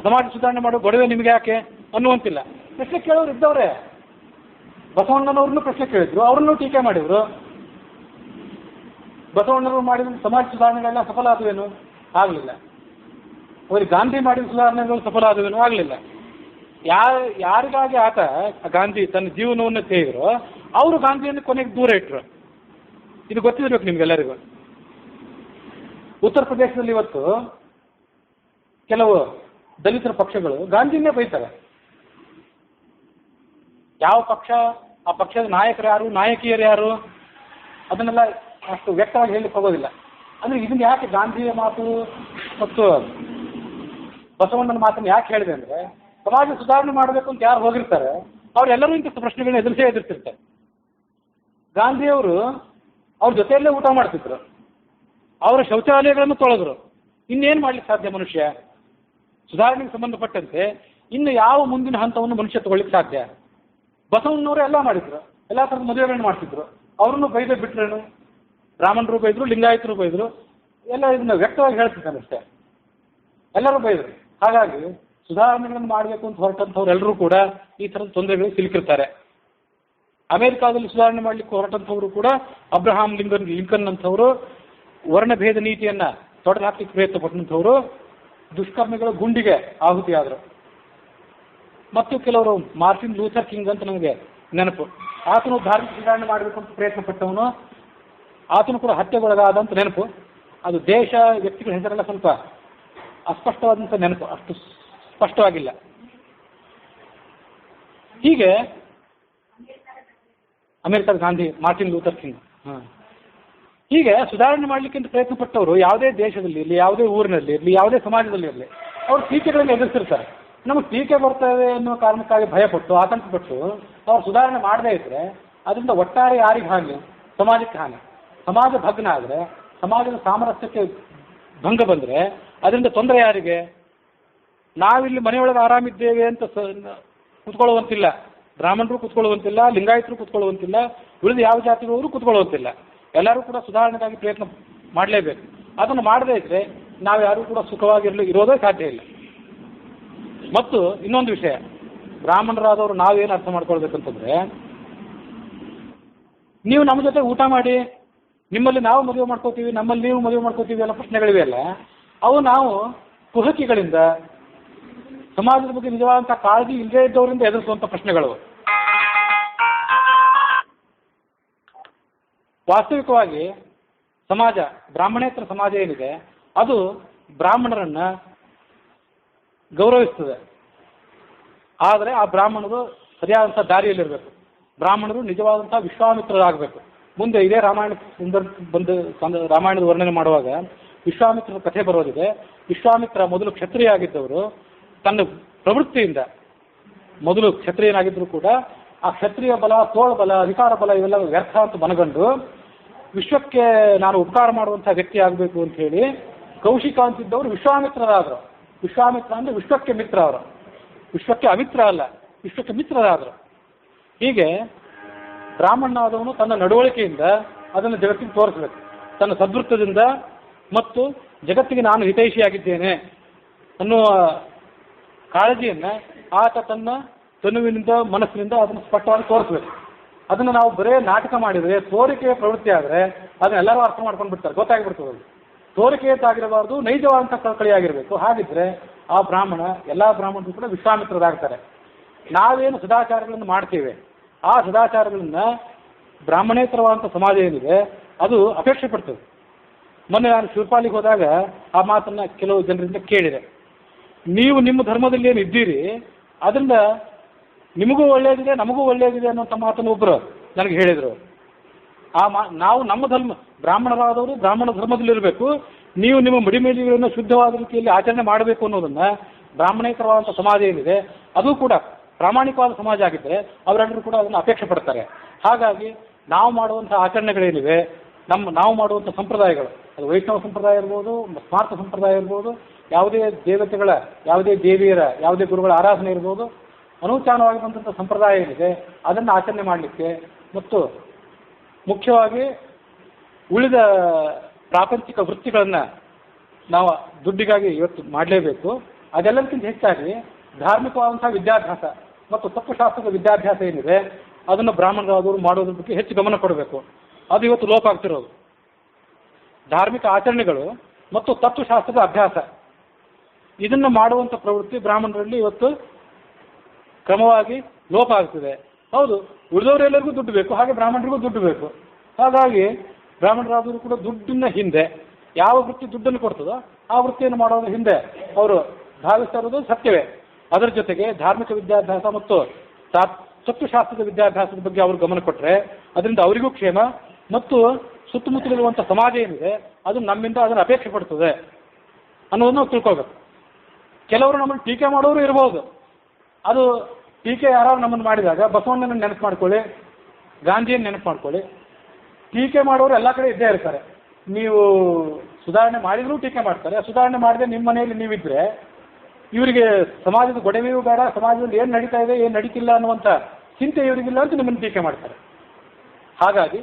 ಸಮಾಜ ಸುಧಾರಣೆ ಮಾಡೋ ಗೊಡವೆ ನಿಮ್ಗೆ ಯಾಕೆ ಅನ್ನುವಂತಿಲ್ಲ. ಪ್ರಶ್ನೆ ಕೇಳೋರು ಇದ್ದವ್ರೆ. ಬಸವಣ್ಣನವ್ರನ್ನೂ ಪ್ರಶ್ನೆ ಕೇಳಿದ್ರು, ಅವ್ರನ್ನೂ ಟೀಕೆ ಮಾಡಿದ್ರು. ಬಸವಣ್ಣನವರು ಮಾಡಿದ ಸಮಾಜ ಸುಧಾರಣೆಗಳೆಲ್ಲ ಸಫಲ ಆದವೇನು? ಆಗಲಿಲ್ಲ. ಅವ್ರಿಗೆ ಗಾಂಧಿ ಮಾಡಿದ ಸುಧಾರಣೆಗಳು ಸಫಲ ಆದವೇನು? ಆಗಲಿಲ್ಲ. ಯಾರಿಗಾಗಿ ಆತ ಗಾಂಧಿ ತನ್ನ ಜೀವನವನ್ನು ತೆಗೆದ್ರು, ಅವರು ಗಾಂಧಿಯನ್ನು ಕೊನೆಗೆ ದೂರ ಇಟ್ಟರು. ಇದು ಗೊತ್ತಿರಬೇಕು ನಿಮ್ಗೆಲ್ಲರಿಗೂ. ಉತ್ತರ ಪ್ರದೇಶದಲ್ಲಿ ಇವತ್ತು ಕೆಲವು ದಲಿತರ ಪಕ್ಷಗಳು ಗಾಂಧಿಯನ್ನೇ ಬೈತಾರೆ. ಯಾವ ಪಕ್ಷ, ಆ ಪಕ್ಷದ ನಾಯಕರು ಯಾರು, ನಾಯಕಿಯರು ಯಾರು, ಅದನ್ನೆಲ್ಲ ಅಷ್ಟು ವ್ಯಕ್ತವಾಗಿ ಹೇಳಲಿಕ್ಕೆ ಹೋಗೋದಿಲ್ಲ. ಅಂದರೆ ಇದನ್ನ ಯಾಕೆ ಗಾಂಧಿಯ ಮಾತು ಮತ್ತು ಬಸವಣ್ಣನ ಮಾತನ್ನು ಯಾಕೆ ಹೇಳಿದೆ ಅಂದರೆ, ಸಮಾಜ ಸುಧಾರಣೆ ಮಾಡಬೇಕು ಅಂತ ಯಾರು ಹೋಗಿರ್ತಾರೆ ಅವರೆಲ್ಲರೂ ಇಂಥ ಪ್ರಶ್ನೆಗಳನ್ನ ಎದುರಿಸಿರ್ತಾರೆ. ಗಾಂಧಿಯವರು ಅವ್ರ ಜೊತೆಯಲ್ಲೇ ಊಟ ಮಾಡ್ತಿದ್ರು, ಅವರ ಶೌಚಾಲಯಗಳನ್ನು ತೊಳೆದ್ರು. ಇನ್ನೇನು ಮಾಡ್ಲಿಕ್ಕೆ ಸಾಧ್ಯ ಮನುಷ್ಯ? ಸುಧಾರಣೆಗೆ ಸಂಬಂಧಪಟ್ಟಂತೆ ಇನ್ನು ಯಾವ ಮುಂದಿನ ಹಂತವನ್ನು ಮನುಷ್ಯ ತಗೊಳ್ಳಿಕ್ಕೆ ಸಾಧ್ಯ? ಬಸವಣ್ಣನವರು ಎಲ್ಲ ಮಾಡಿದ್ರು, ಎಲ್ಲ ಥರದ ಮದುವೆಗಳನ್ನ ಮಾಡ್ತಿದ್ರು. ಅವ್ರನ್ನು ಬೈದೇ ಬಿಟ್ರೇನು? ಬ್ರಾಹ್ಮಣರು ಬೈದರು, ಲಿಂಗಾಯತರು ಬೈದರು, ಎಲ್ಲ ಇದನ್ನ ವ್ಯಕ್ತವಾಗಿ ಹೇಳ್ತಿದ್ದಾನೆ ಅಷ್ಟೇ. ಎಲ್ಲರೂ ಬೈದರು. ಹಾಗಾಗಿ ಸುಧಾರಣೆಗಳನ್ನು ಮಾಡಬೇಕು ಅಂತ ಹೊರಟಂಥವ್ರು ಕೂಡ ಈ ಥರದ ತೊಂದರೆಗಳಿಗೆ ಸಿಲುಕಿರ್ತಾರೆ. ಅಮೆರಿಕಾದಲ್ಲಿ ಸುಧಾರಣೆ ಮಾಡಲಿಕ್ಕೆ ಹೊರಟಂಥವರು ಕೂಡ ಅಬ್ರಹಾಂ ಲಿಂಕನ್ ಅಂಥವರು, ವರ್ಣಭೇದ ನೀತಿಯನ್ನು ತೊಡೆದು ಹಾಕಲಿಕ್ಕೆ ಪ್ರಯತ್ನ ಪಟ್ಟಂಥವರು ದುಷ್ಕರ್ಮಿಗಳ ಗುಂಡಿಗೆ ಆಹುತಿಯಾದರು. ಮತ್ತು ಕೆಲವರು ಮಾರ್ಟಿನ್ ಲೂಥರ್ ಕಿಂಗ್ ಅಂತ ನಮಗೆ ನೆನಪು, ಆತನು ಧಾರ್ಮಿಕ ಸುಧಾರಣೆ ಮಾಡಬೇಕು ಅಂತ ಪ್ರಯತ್ನ ಪಟ್ಟವನು, ಆತನು ಕೂಡ ಹತ್ಯೆಗೊಳಗಾದಂಥ ನೆನಪು. ಅದು ದೇಶ ವ್ಯಕ್ತಿಗಳ ಹೆಸರೆಲ್ಲ ಸ್ವಲ್ಪ ಅಸ್ಪಷ್ಟವಾದಂಥ ನೆನಪು, ಅಷ್ಟು ಸ್ಪಷ್ಟವಾಗಿಲ್ಲ. ಹೀಗೆ ಅಮೆರಿಕದ ಗಾಂಧಿ, ಮಾರ್ಟಿನ್ ಲೂಥರ್ ಕಿಂಗ್, ಹೀಗೆ ಸುಧಾರಣೆ ಮಾಡಲಿಕ್ಕೆ ಅಂತ ಪ್ರಯತ್ನ ಪಟ್ಟವರು ಯಾವುದೇ ದೇಶದಲ್ಲಿ ಇರಲಿ, ಯಾವುದೇ ಊರಿನಲ್ಲಿ ಇರಲಿ, ಯಾವುದೇ ಸಮಾಜದಲ್ಲಿ ಇರಲಿ, ಅವರು ಟೀಕೆಗಳನ್ನು ಎದುರಿಸಿರ್ತಾರೆ. ನಮಗೆ ಟೀಕೆ ಬರ್ತದೆ ಅನ್ನೋ ಕಾರಣಕ್ಕಾಗಿ ಭಯಪಟ್ಟು, ಆತಂಕಪಟ್ಟು ಅವ್ರು ಸುಧಾರಣೆ ಮಾಡದೇ ಇದ್ದರೆ ಅದರಿಂದ ಒಟ್ಟಾರೆ ಯಾರಿಗೆ ಹಾನಿ? ಸಮಾಜಕ್ಕೆ ಹಾನಿ. ಸಮಾಜ ಭಗ್ನ ಆದರೆ, ಸಮಾಜದ ಸಾಮರಸ್ಯಕ್ಕೆ ಭಂಗ ಬಂದರೆ ಅದರಿಂದ ತೊಂದರೆ ಯಾರಿಗೆ? ನಾವಿಲ್ಲಿ ಮನೆಯೊಳಗೆ ಆರಾಮಿದ್ದೇವೆ ಅಂತ ಕೂತ್ಕೊಳ್ಳುವಂತಿಲ್ಲ, ಬ್ರಾಹ್ಮಣರು ಕೂತ್ಕೊಳ್ಳುವಂತಿಲ್ಲ, ಲಿಂಗಾಯತರು ಕೂತ್ಕೊಳ್ಳುವಂತಿಲ್ಲ, ಉಳಿದ ಯಾವ ಜಾತಿಗಳವರು ಕೂತ್ಕೊಳ್ಳುವಂತಿಲ್ಲ. ಎಲ್ಲರೂ ಕೂಡ ಸುಧಾರಣೆಗಾಗಿ ಪ್ರಯತ್ನ ಮಾಡಲೇಬೇಕು. ಅದನ್ನು ಮಾಡದೇ ಇದ್ದರೆ ನಾವು ಯಾರೂ ಕೂಡ ಇರೋದೇ ಸಾಧ್ಯ ಇಲ್ಲ. ಮತ್ತು ಇನ್ನೊಂದು ವಿಷಯ, ಬ್ರಾಹ್ಮಣರಾದವರು ನಾವೇನು ಅರ್ಥ ಮಾಡ್ಕೊಳ್ಬೇಕಂತಂದ್ರೆ, ನೀವು ನಮ್ಮ ಜೊತೆ ಊಟ ಮಾಡಿ, ನಿಮ್ಮಲ್ಲಿ ನಾವು ಮದುವೆ ಮಾಡ್ಕೋತೀವಿ, ನಮ್ಮಲ್ಲಿ ನೀವು ಮದುವೆ ಮಾಡ್ಕೋತೀವಿ ಅನ್ನೋ ಪ್ರಶ್ನೆಗಳಿವೆ ಅಲ್ಲ, ಅವು ನಾವು ಕುಹಕಿಗಳಿಂದ, ಸಮಾಜದ ಬಗ್ಗೆ ನಿಜವಾದಂಥ ಕಾಳಜಿ ಇಲ್ಲದೇ ಇದ್ದವರಿಂದ ಎದುರಿಸುವಂಥ ಪ್ರಶ್ನೆಗಳು. ವಾಸ್ತವಿಕವಾಗಿ ಸಮಾಜ, ಬ್ರಾಹ್ಮಣೇತರ ಸಮಾಜ ಏನಿದೆ, ಅದು ಬ್ರಾಹ್ಮಣರನ್ನು ಗೌರವಿಸ್ತದೆ. ಆದರೆ ಆ ಬ್ರಾಹ್ಮಣರು ಸರಿಯಾದಂಥ ದಾರಿಯಲ್ಲಿರಬೇಕು. ಬ್ರಾಹ್ಮಣರು ನಿಜವಾದಂಥ ವಿಶ್ವಾಮಿತ್ರರಾಗಬೇಕು. ಮುಂದೆ ಇದೇ ರಾಮಾಯಣದ ವರ್ಣನೆ ಮಾಡುವಾಗ ವಿಶ್ವಾಮಿತ್ರರ ಕಥೆ ಬರೋದಿದೆ. ವಿಶ್ವಾಮಿತ್ರ ಮೊದಲು ಕ್ಷತ್ರಿಯ ಆಗಿದ್ದವರು, ತನ್ನ ಪ್ರವೃತ್ತಿಯಿಂದ ಮೊದಲು ಕ್ಷತ್ರಿಯನಾಗಿದ್ದರೂ ಕೂಡ ಆ ಕ್ಷತ್ರಿಯ ಬಲ, ತೋಳ ಬಲ, ಅಧಿಕಾರ ಬಲ ಇವೆಲ್ಲ ವ್ಯರ್ಥ ಅಂತ ಮನಗಂಡು ವಿಶ್ವಕ್ಕೆ ನಾನು ಉಪಕಾರ ಮಾಡುವಂಥ ವ್ಯಕ್ತಿ ಆಗಬೇಕು ಅಂತ ಹೇಳಿ ಕೌಶಿಕ ಅಂತಿದ್ದವರು ವಿಶ್ವಾಮಿತ್ರರಾದರು. ವಿಶ್ವಾಮಿತ್ರ ಅಂದರೆ ವಿಶ್ವಕ್ಕೆ ಮಿತ್ರ. ಅವರು ವಿಶ್ವಕ್ಕೆ ಅಮಿತ್ರ ಅಲ್ಲ, ವಿಶ್ವಕ್ಕೆ ಮಿತ್ರರಾದರು. ಹೀಗೆ ಬ್ರಾಹ್ಮಣನಾದವನು ತನ್ನ ನಡವಳಿಕೆಯಿಂದ ಅದನ್ನು ಜಗತ್ತಿಗೆ ತೋರಿಸಬೇಕು. ತನ್ನ ಸದ್ವೃತ್ತದಿಂದ ಮತ್ತು ಜಗತ್ತಿಗೆ ನಾನು ಹಿತೈಷಿಯಾಗಿದ್ದೇನೆ ಅನ್ನುವ ಕಾಳಜಿಯನ್ನು ಆತ ತನ್ನ ತನುವಿನಿಂದ, ಮನಸ್ಸಿನಿಂದ ಅದನ್ನು ಸ್ಪಷ್ಟವಾಗಿ ತೋರಿಸ್ಬೇಕು. ಅದನ್ನು ನಾವು ಬರೇ ನಾಟಕ ಮಾಡಿದರೆ, ತೋರಿಕೆಯ ಪ್ರವೃತ್ತಿ ಆದರೆ ಅದನ್ನೆಲ್ಲರೂ ಅರ್ಥ ಮಾಡ್ಕೊಂಡು ಬಿಡ್ತಾರೆ, ಗೊತ್ತಾಗಿಬಿಡ್ತದೆ. ತೋರಿಕೆಯದ್ದಾಗಿರಬಾರ್ದು, ನೈಜವಾದಂಥ ಕಳಕಳಿಯಾಗಿರಬೇಕು. ಹಾಗಿದ್ರೆ ಆ ಬ್ರಾಹ್ಮಣ, ಎಲ್ಲ ಬ್ರಾಹ್ಮಣರು ಕೂಡ ವಿಶ್ವಾಮಿತ್ರರಾಗ್ತಾರೆ. ನಾವೇನು ಸದಾಚಾರಗಳನ್ನು ಮಾಡ್ತೇವೆ, ಆ ಸದಾಚಾರಗಳನ್ನು ಬ್ರಾಹ್ಮಣೇತರವಾದಂಥ ಸಮಾಜ ಏನಿದೆ ಅದು ಅಪೇಕ್ಷೆ ಪಡ್ತದೆ. ಮೊನ್ನೆ ನಾನು ಶಿವಪಾಲಿಗೆ ಹೋದಾಗ ಆ ಮಾತನ್ನು ಕೆಲವು ಜನರಿಂದ ಕೇಳಿದೆ. ನೀವು ನಿಮ್ಮ ಧರ್ಮದಲ್ಲಿ ಏನು ಇದ್ದೀರಿ, ಅದರಿಂದ ನಿಮಗೂ ಒಳ್ಳೆಯದಿದೆ, ನಮಗೂ ಒಳ್ಳೆಯದಿದೆ ಅನ್ನೋಂಥ ಮಾತನ್ನು ಒಬ್ಬರು ನನಗೆ ಹೇಳಿದರು. ನಾವು ನಮ್ಮ ಧರ್ಮ, ಬ್ರಾಹ್ಮಣರಾದವರು ಬ್ರಾಹ್ಮಣ ಧರ್ಮದಲ್ಲಿರಬೇಕು, ನೀವು ನಿಮ್ಮ ಮಡಿಮೇಲಿಗಳನ್ನು ಶುದ್ಧವಾದ ರೀತಿಯಲ್ಲಿ ಆಚರಣೆ ಮಾಡಬೇಕು ಅನ್ನೋದನ್ನು ಬ್ರಾಹ್ಮಣೇತರವಾದಂಥ ಸಮಾಜ ಏನಿದೆ ಅದು ಕೂಡ ಪ್ರಾಮಾಣಿಕವಾದ ಸಮಾಜ ಆಗಿದ್ದರೆ ಅವರೆಲ್ಲರೂ ಕೂಡ ಅದನ್ನು ಅಪೇಕ್ಷೆ ಪಡ್ತಾರೆ. ಹಾಗಾಗಿ ನಾವು ಮಾಡುವಂಥ ಆಚರಣೆಗಳೇನಿವೆ, ನಾವು ಮಾಡುವಂಥ ಸಂಪ್ರದಾಯಗಳು, ಅದು ವೈಷ್ಣವ ಸಂಪ್ರದಾಯ ಇರ್ಬೋದು, ಸ್ಮಾರ್ಥ ಸಂಪ್ರದಾಯ ಇರ್ಬೋದು, ಯಾವುದೇ ದೇವತೆಗಳ, ಯಾವುದೇ ದೇವಿಯರ, ಯಾವುದೇ ಗುರುಗಳ ಆರಾಧನೆ ಇರ್ಬೋದು, ಅನೂಚಾನವಾಗಿ ಬಂದಂಥ ಸಂಪ್ರದಾಯ ಏನಿದೆ ಅದನ್ನು ಆಚರಣೆ ಮಾಡಲಿಕ್ಕೆ ಮತ್ತು ಮುಖ್ಯವಾಗಿ ಉಳಿದ ಪ್ರಾಪಂಚಿಕ ವೃತ್ತಿಗಳನ್ನು ನಾವು ದುಡ್ಡಿಗಾಗಿ ಇವತ್ತು ಮಾಡಲೇಬೇಕು. ಅದೆಲ್ಲದಕ್ಕಿಂತ ಹೆಚ್ಚಾಗಿ ಧಾರ್ಮಿಕವಾದಂಥ ವಿದ್ಯಾಭ್ಯಾಸ ಮತ್ತು ತತ್ವಶಾಸ್ತ್ರದ ವಿದ್ಯಾಭ್ಯಾಸ ಏನಿದೆ ಅದನ್ನು ಬ್ರಾಹ್ಮಣರಾದವರು ಮಾಡೋದ್ರ ಬಗ್ಗೆ ಹೆಚ್ಚು ಗಮನ ಕೊಡಬೇಕು. ಅದು ಇವತ್ತು ಲೋಪ ಆಗ್ತಿರೋದು. ಧಾರ್ಮಿಕ ಆಚರಣೆಗಳು ಮತ್ತು ತತ್ವಶಾಸ್ತ್ರದ ಅಭ್ಯಾಸ ಇದನ್ನು ಮಾಡುವಂಥ ಪ್ರವೃತ್ತಿ ಬ್ರಾಹ್ಮಣರಲ್ಲಿ ಇವತ್ತು ಕ್ರಮವಾಗಿ ಲೋಪ ಆಗ್ತಿದೆ. ಹೌದು, ಉಳಿದವರೆಲ್ಲರಿಗೂ ದುಡ್ಡು ಬೇಕು, ಹಾಗೆ ಬ್ರಾಹ್ಮಣರಿಗೂ ದುಡ್ಡು ಬೇಕು. ಹಾಗಾಗಿ ಬ್ರಾಹ್ಮಣರಾದರೂ ಕೂಡ ದುಡ್ಡಿನ ಹಿಂದೆ, ಯಾವ ವೃತ್ತಿ ದುಡ್ಡನ್ನು ಕೊಡ್ತದೋ ಆ ವೃತ್ತಿಯನ್ನು ಮಾಡೋದ್ರ ಹಿಂದೆ ಅವರು ಭಾವಿಸ್ತಾ ಇರೋದು ಸತ್ಯವೇ. ಅದರ ಜೊತೆಗೆ ಧಾರ್ಮಿಕ ವಿದ್ಯಾಭ್ಯಾಸ ಮತ್ತು ತತ್ವಶಾಸ್ತ್ರದ ವಿದ್ಯಾಭ್ಯಾಸದ ಬಗ್ಗೆ ಅವರು ಗಮನ ಕೊಟ್ಟರೆ ಅದರಿಂದ ಅವರಿಗೂ ಕ್ಷೇಮ ಮತ್ತು ಸುತ್ತಮುತ್ತಲಿರುವಂಥ ಸಮಾಜ ಏನಿದೆ ಅದು ನಮ್ಮಿಂದ ಅದನ್ನು ಅಪೇಕ್ಷೆ ಪಡ್ತದೆ ಅನ್ನೋದನ್ನು ನಾವು ತಿಳ್ಕೊಳ್ಬೇಕು. ಕೆಲವರು ನಮ್ಮನ್ನು ಟೀಕೆ ಮಾಡೋರು ಇರ್ಬೋದು. ಅದು ಟೀಕೆ ಯಾರು ನಮ್ಮನ್ನು ಮಾಡಿದಾಗ ಬಸವಣ್ಣನ ನೆನಪು ಮಾಡ್ಕೊಳ್ಳಿ, ಗಾಂಧಿಯನ್ನು ನೆನಪು ಮಾಡ್ಕೊಳ್ಳಿ. ಟೀಕೆ ಮಾಡೋರು ಎಲ್ಲ ಕಡೆ ಇದ್ದೇ ಇರ್ತಾರೆ. ನೀವು ಸುಧಾರಣೆ ಮಾಡಿದರೂ ಟೀಕೆ ಮಾಡ್ತಾರೆ, ಸುಧಾರಣೆ ಮಾಡದೆ ನಿಮ್ಮ ಮನೆಯಲ್ಲಿ ನೀವಿದ್ದರೆ ಇವರಿಗೆ ಸಮಾಜದ ಗೊಡವೆಯೂ ಬೇಡ, ಸಮಾಜದಲ್ಲಿ ಏನು ನಡೀತಾ ಇದೆ, ಏನು ನಡೀತಿಲ್ಲ ಅನ್ನುವಂಥ ಚಿಂತೆ ಇವರಿಗಿಲ್ಲ ಅಂತ ನಿಮ್ಮನ್ನು ಟೀಕೆ ಮಾಡ್ತಾರೆ. ಹಾಗಾಗಿ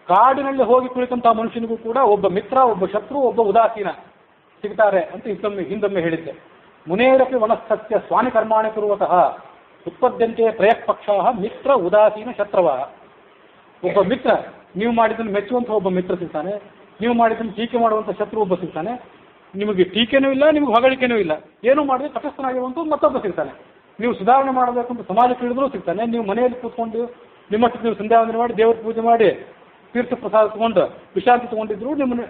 ಕಾಡಿನಲ್ಲಿ ಹೋಗಿ ಕುಳಿತಂಥ ಮನುಷ್ಯನಿಗೂ ಕೂಡ ಒಬ್ಬ ಮಿತ್ರ, ಒಬ್ಬ ಶತ್ರು, ಒಬ್ಬ ಉದಾಸೀನ ಸಿಗ್ತಾರೆ ಅಂತ ಹಿಂದೊಮ್ಮೆ ಹೇಳಿದ್ದೆ. ಮುನೇರಪಿ ವನಸ್ಥಸ್ಯ ಸ್ವಾಮಿ ಕರ್ಮಾಣಿ ಕುರುವತಃ ಉತ್ಪದ್ಯಂತೆ ಪ್ರಯಪಕ್ಷ ಮಿತ್ರ ಉದಾಸೀನ ಶತ್ರವ. ಒಬ್ಬ ಮಿತ್ರ, ನೀವು ಮಾಡಿದ್ದನ್ನು ಮೆಚ್ಚುವಂಥ ಒಬ್ಬ ಮಿತ್ರ ಸಿಗ್ತಾನೆ, ನೀವು ಮಾಡಿದ್ದನ್ನು ಟೀಕೆ ಮಾಡುವಂಥ ಶತ್ರು ಒಬ್ಬ ಸಿಗ್ತಾನೆ. ನಿಮಗೆ ಟೀಕೆನೂ ಇಲ್ಲ, ನಿಮಗೆ ಹೊಗಳಿಕೆನೂ ಇಲ್ಲ, ಏನೂ ಮಾಡಿದ್ರೆ ತಟಸ್ಥನಾಗಿರುವಂಥ ಮತ್ತೊಬ್ಬ ಸಿಗ್ತಾನೆ. ನೀವು ಸುಧಾರಣೆ ಮಾಡಬೇಕು ಅಂತ ಸಮಾಜಕ್ಕೆ ಇಳಿದ್ರೂ ಸಿಗ್ತಾನೆ, ನೀವು ಮನೆಯಲ್ಲಿ ಕೂತ್ಕೊಂಡು ನಿಮ್ಮಷ್ಟು ನೀವು ಸಂಧ್ಯಾವಂದನೆ ಮಾಡಿ ದೇವ್ರ ಪೂಜೆ ಮಾಡಿ ತೀರ್ಥ ಪ್ರಸಾದ ತಗೊಂಡು ವಿಶ್ರಾಂತಿ ತಗೊಂಡಿದ್ರು ನಿಮ್ಮನ್ನು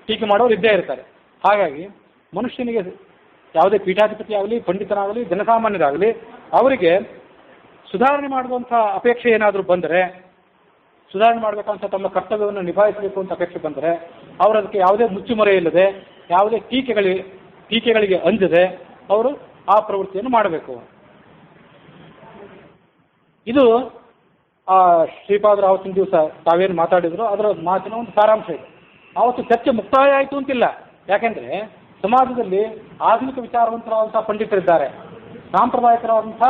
ಟೀಕೆ ಮಾಡೋರು ಇದ್ದೇ ಇರ್ತಾರೆ. ಹಾಗಾಗಿ ಮನುಷ್ಯನಿಗೆ ಯಾವುದೇ ಪೀಠಾಧಿಪತಿ ಆಗಲಿ, ಪಂಡಿತನಾಗಲಿ, ಜನಸಾಮಾನ್ಯರಾಗಲಿ ಅವರಿಗೆ ಸುಧಾರಣೆ ಮಾಡುವಂಥ ಅಪೇಕ್ಷೆ ಏನಾದರೂ ಬಂದರೆ, ಸುಧಾರಣೆ ಮಾಡಬೇಕಂತ ತಮ್ಮ ಕರ್ತವ್ಯವನ್ನು ನಿಭಾಯಿಸಬೇಕು ಅಂತ ಅಪೇಕ್ಷೆ ಬಂದರೆ ಅವರು ಅದಕ್ಕೆ ಯಾವುದೇ ಮುಚ್ಚುಮರೆ ಇಲ್ಲದೆ, ಯಾವುದೇ ಟೀಕೆಗಳಿಗೆ ಅಂಜದೆ ಅವರು ಆ ಪ್ರವೃತ್ತಿಯನ್ನು ಮಾಡಬೇಕು. ಇದು ಶ್ರೀಪಾದರು ಆವತ್ತಿನ ದಿವಸ ತಾವೇನು ಮಾತಾಡಿದ್ರು ಅದರ ಮಾತಿನ ಒಂದು ಸಾರಾಂಶ ಇದೆ. ಆವತ್ತು ಚರ್ಚೆ ಮುಕ್ತಾಯ ಆಯಿತು ಅಂತಿಲ್ಲ. ಯಾಕೆಂದರೆ ಸಮಾಜದಲ್ಲಿ ಆಧುನಿಕ ವಿಚಾರವಂತರಾದಂಥ ಪಂಡಿತರಿದ್ದಾರೆ. ಸಾಂಪ್ರದಾಯಿಕರಾದಂಥ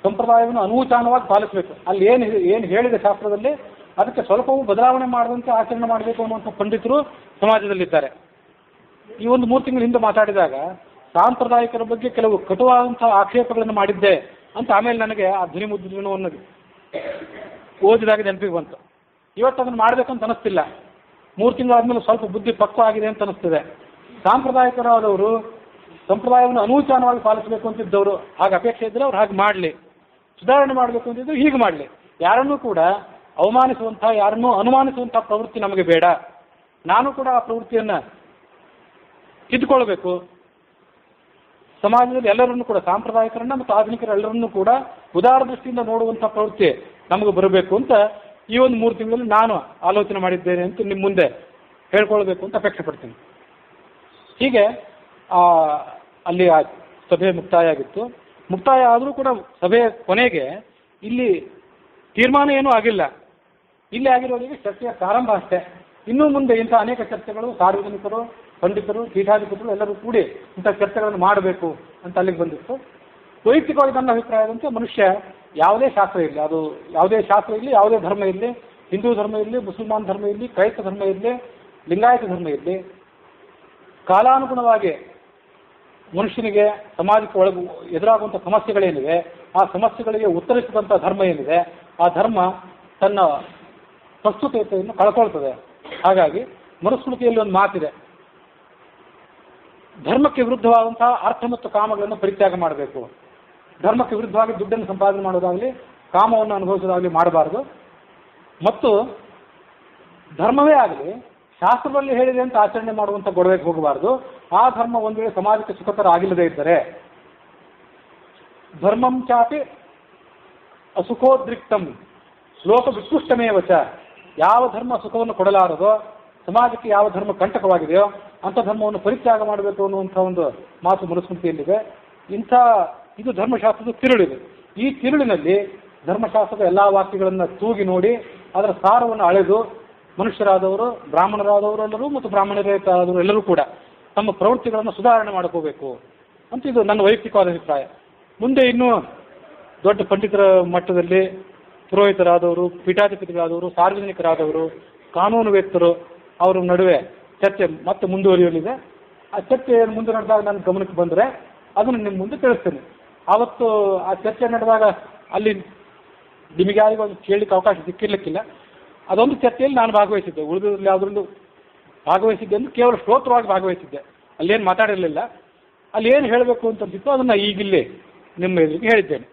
ಸಂಪ್ರದಾಯವನ್ನು ಅನೂಚಾನವಾಗಿ ಪಾಲಿಸಬೇಕು. ಅಲ್ಲಿ ಏನು ಹೇಳಿದೆ ಶಾಸ್ತ್ರದಲ್ಲಿ ಅದಕ್ಕೆ ಸ್ವಲ್ಪವೂ ಬದಲಾವಣೆ ಮಾಡದಂತೆ ಆಚರಣೆ ಮಾಡಬೇಕು ಅನ್ನುವಂಥ ಪಂಡಿತರು ಸಮಾಜದಲ್ಲಿದ್ದಾರೆ. ಈ ಒಂದು 3 ತಿಂಗಳ ಹಿಂದೆ ಮಾತಾಡಿದಾಗ ಸಾಂಪ್ರದಾಯಿಕರ ಬಗ್ಗೆ ಕೆಲವು ಕಟುವಾದಂಥ ಆಕ್ಷೇಪಗಳನ್ನು ಮಾಡಿದ್ದೆ ಅಂತ ಆಮೇಲೆ ನನಗೆ ಆ ಧ್ವನಿ ಮುದ್ರಣವನ್ನು ಓದಿದಾಗ ನೆನಪಿಗೆ ಬಂತು. ಇವತ್ತು ಅದನ್ನು ಮಾಡಬೇಕಂತ ಅನಿಸ್ತಿಲ್ಲ. 3 ತಿಂಗಳಾದ್ಮೇಲೆ ಸ್ವಲ್ಪ ಬುದ್ಧಿ ಪಕ್ವ ಆಗಿದೆ ಅಂತ ಅನಿಸ್ತಿದೆ. ಸಾಂಪ್ರದಾಯಿಕರಾದವರು ಸಂಪ್ರದಾಯವನ್ನು ಅನೂಚಾನವಾಗಿ ಪಾಲಿಸಬೇಕು ಅಂತಿದ್ದವರು ಹಾಗೆ ಅಪೇಕ್ಷೆ ಇದ್ದರೆ ಅವ್ರು ಹಾಗೆ ಮಾಡಲಿ, ಸುಧಾರಣೆ ಮಾಡಬೇಕು ಅಂತಿದ್ದು ಹೀಗೆ ಮಾಡಲಿ. ಯಾರನ್ನೂ ಕೂಡ ಅವಮಾನಿಸುವಂಥ, ಯಾರನ್ನೂ ಅನುಮಾನಿಸುವಂಥ ಪ್ರವೃತ್ತಿ ನಮಗೆ ಬೇಡ. ನಾನು ಕೂಡ ಆ ಪ್ರವೃತ್ತಿಯನ್ನು ತಿದ್ದುಕೊಳ್ಬೇಕು. ಸಮಾಜದಲ್ಲಿ ಎಲ್ಲರನ್ನೂ ಕೂಡ, ಸಾಂಪ್ರದಾಯಿಕರನ್ನ ಮತ್ತು ಆಧುನಿಕರೆಲ್ಲರನ್ನೂ ಕೂಡ ಉದಾರ ದೃಷ್ಟಿಯಿಂದ ನೋಡುವಂಥ ಪ್ರವೃತ್ತಿ ನಮಗೆ ಬರಬೇಕು ಅಂತ ಈ ಒಂದು 3 ತಿಂಗಳಲ್ಲಿ ನಾನು ಆಲೋಚನೆ ಮಾಡಿದ್ದೇನೆ ಅಂತ ನಿಮ್ಮ ಮುಂದೆ ಹೇಳ್ಕೊಳ್ಬೇಕು ಅಂತ ಅಪೇಕ್ಷೆ ಪಡ್ತೀನಿ. ಹೀಗೆ ಅಲ್ಲಿ ಆ ಸಭೆ ಮುಕ್ತಾಯ ಆಗಿತ್ತು. ಮುಕ್ತಾಯ ಆದರೂ ಕೂಡ ಸಭೆಯ ಕೊನೆಗೆ ಇಲ್ಲಿ ತೀರ್ಮಾನ ಏನೂ ಆಗಿಲ್ಲ. ಇಲ್ಲಿ ಆಗಿರೋರಿಗೆ ಚರ್ಚೆಯ ಪ್ರಾರಂಭ ಅಷ್ಟೇ. ಇನ್ನೂ ಮುಂದೆ ಇಂಥ ಅನೇಕ ಚರ್ಚೆಗಳು ಸಾರ್ವಜನಿಕರು, ಪಂಡಿತರು, ಪೀಠಾಧಿಪತಿಗಳು ಎಲ್ಲರೂ ಕೂಡಿ ಇಂಥ ಚರ್ಚೆಗಳನ್ನು ಮಾಡಬೇಕು ಅಂತ ಅಲ್ಲಿಗೆ ಬಂದಿತ್ತು. ವೈಯಕ್ತಿಕವಾಗಿ ನನ್ನ ಅಭಿಪ್ರಾಯದಂತೆ ಮನುಷ್ಯ ಯಾವುದೇ ಶಾಸ್ತ್ರ ಇರಲಿ, ಅದು ಯಾವುದೇ ಶಾಸ್ತ್ರ ಇರಲಿ, ಯಾವುದೇ ಧರ್ಮ ಇರಲಿ, ಹಿಂದೂ ಧರ್ಮ ಇರಲಿ, ಮುಸಲ್ಮಾನ್ ಧರ್ಮ ಇರಲಿ, ಕ್ರೈಸ್ತ ಧರ್ಮ ಇರಲಿ, ಲಿಂಗಾಯತ ಧರ್ಮ ಇರಲಿ, ಕಾಲಾನುಗುಣವಾಗಿ ಮನುಷ್ಯನಿಗೆ ಸಮಾಜಕ್ಕೆ ಎದುರಾಗುವಂಥ ಸಮಸ್ಯೆಗಳೇನಿವೆ ಆ ಸಮಸ್ಯೆಗಳಿಗೆ ಉತ್ತರಿಸಿದಂಥ ಧರ್ಮ ಏನಿದೆ ಆ ಧರ್ಮ ತನ್ನ ಪ್ರಸ್ತುತತೆಯನ್ನು ಕಳ್ಕೊಳ್ತದೆ. ಹಾಗಾಗಿ ಮನುಸ್ಮೃತಿಯಲ್ಲಿ ಒಂದು ಮಾತಿದೆ, ಧರ್ಮಕ್ಕೆ ವಿರುದ್ಧವಾದಂತಹ ಅರ್ಥ ಮತ್ತು ಕಾಮಗಳನ್ನು ಪರಿತ್ಯಾಗ ಮಾಡಬೇಕು. ಧರ್ಮಕ್ಕೆ ವಿರುದ್ಧವಾಗಿ ದುಡ್ಡನ್ನು ಸಂಪಾದನೆ ಮಾಡೋದಾಗಲಿ, ಕಾಮವನ್ನು ಅನುಭವಿಸೋದಾಗಲಿ ಮಾಡಬಾರ್ದು. ಮತ್ತು ಧರ್ಮವೇ ಆಗಲಿ ಶಾಸ್ತ್ರದಲ್ಲಿ ಹೇಳಿದೆ ಅಂತ ಆಚರಣೆ ಮಾಡುವಂಥ ಗೊಡವೆಗೆ ಹೋಗಬಾರ್ದು. ಆ ಧರ್ಮ ಒಂದು ವೇಳೆ ಸಮಾಜಕ್ಕೆ ಸುಖಕರ ಆಗಿಲ್ಲದೇ ಇದ್ದರೆ, ಧರ್ಮಂ ಚಾಪಿ ಅಸುಖೋದ್ರಿಕ್ತಂ ಶ್ಲೋಕ ವಿಕೃಷ್ಟಮೇವಚ, ಯಾವ ಧರ್ಮ ಸುಖವನ್ನು ಕೊಡಲಾರದೋ, ಸಮಾಜಕ್ಕೆ ಯಾವ ಧರ್ಮ ಕಂಟಕವಾಗಿದೆಯೋ ಅಂಥ ಧರ್ಮವನ್ನು ಪರಿತ್ಯಾಗ ಮಾಡಬೇಕು ಅನ್ನುವಂಥ ಒಂದು ಮಾತು ಮನುಸ್ಮೃತಿಯಲ್ಲಿದೆ. ಇದು ಧರ್ಮಶಾಸ್ತ್ರದ ತಿರುಳಿದೆ. ಈ ತಿರುಳಿನಲ್ಲಿ ಧರ್ಮಶಾಸ್ತ್ರದ ಎಲ್ಲ ವಾಕ್ಯಗಳನ್ನು ತೂಗಿ ನೋಡಿ ಅದರ ಸಾರವನ್ನು ಅಳೆದು ಮನುಷ್ಯರಾದವರು, ಬ್ರಾಹ್ಮಣರಾದವರು ಎಲ್ಲರೂ ಮತ್ತು ಬ್ರಾಹ್ಮಣರೇತರಾದವರು ಎಲ್ಲರೂ ಕೂಡ ತಮ್ಮ ಪ್ರವೃತ್ತಿಗಳನ್ನು ಸುಧಾರಣೆ ಮಾಡ್ಕೋಬೇಕು ಅಂತ ಇದು ನನ್ನ ವೈಯಕ್ತಿಕವಾದ ಅಭಿಪ್ರಾಯ. ಮುಂದೆ ಇನ್ನೂ ದೊಡ್ಡ ಪಂಡಿತರ ಮಟ್ಟದಲ್ಲಿ ಪುರೋಹಿತರಾದವರು, ಪೀಠಾಧಿಪತಿಗಳಾದವರು, ಸಾರ್ವಜನಿಕರಾದವರು, ಕಾನೂನುವೇತ್ತರು ಅವರ ನಡುವೆ ಚರ್ಚೆ ಮತ್ತೆ ಮುಂದುವರಿಯಲಿದೆ. ಆ ಚರ್ಚೆ ಮುಂದೆ ನಡೆದಾಗ ನನ್ನ ಗಮನಕ್ಕೆ ಬಂದರೆ ಅದನ್ನು ನಿಮ್ಮ ಮುಂದೆ ತಿಳಿಸ್ತೇನೆ. ಆವತ್ತು ಆ ಚರ್ಚೆ ನಡೆದಾಗ ಅಲ್ಲಿ ನಿಮಗೆ ಯಾರಿಗೂ ಒಂದು ಕೇಳಲಿಕ್ಕೆ ಅವಕಾಶ ಸಿಕ್ಕಿರ್ಲಿಕ್ಕಿಲ್ಲ. ಅದೊಂದು ಚರ್ಚೆಯಲ್ಲಿ ನಾನು ಭಾಗವಹಿಸಿದ್ದೆ. ಉಳಿದ್ರಲ್ಲಿ ಯಾವುದರಲ್ಲೂ ಭಾಗವಹಿಸಿದ್ದೆ ಅಂದರೆ ಕೇವಲ ಶ್ರೋತೃವಾಗಿ ಭಾಗವಹಿಸಿದ್ದೆ. ಅಲ್ಲೇನು ಮಾತಾಡಿರಲಿಲ್ಲ. ಅಲ್ಲಿ ಏನು ಹೇಳಬೇಕು ಅಂತ ಅನ್ಸಿತ್ತು ಅದನ್ನು ಈಗಿಲ್ಲಿ ನಿಮ್ಮ ಎದುರಿಗೆ ಹೇಳಿದ್ದೇನೆ.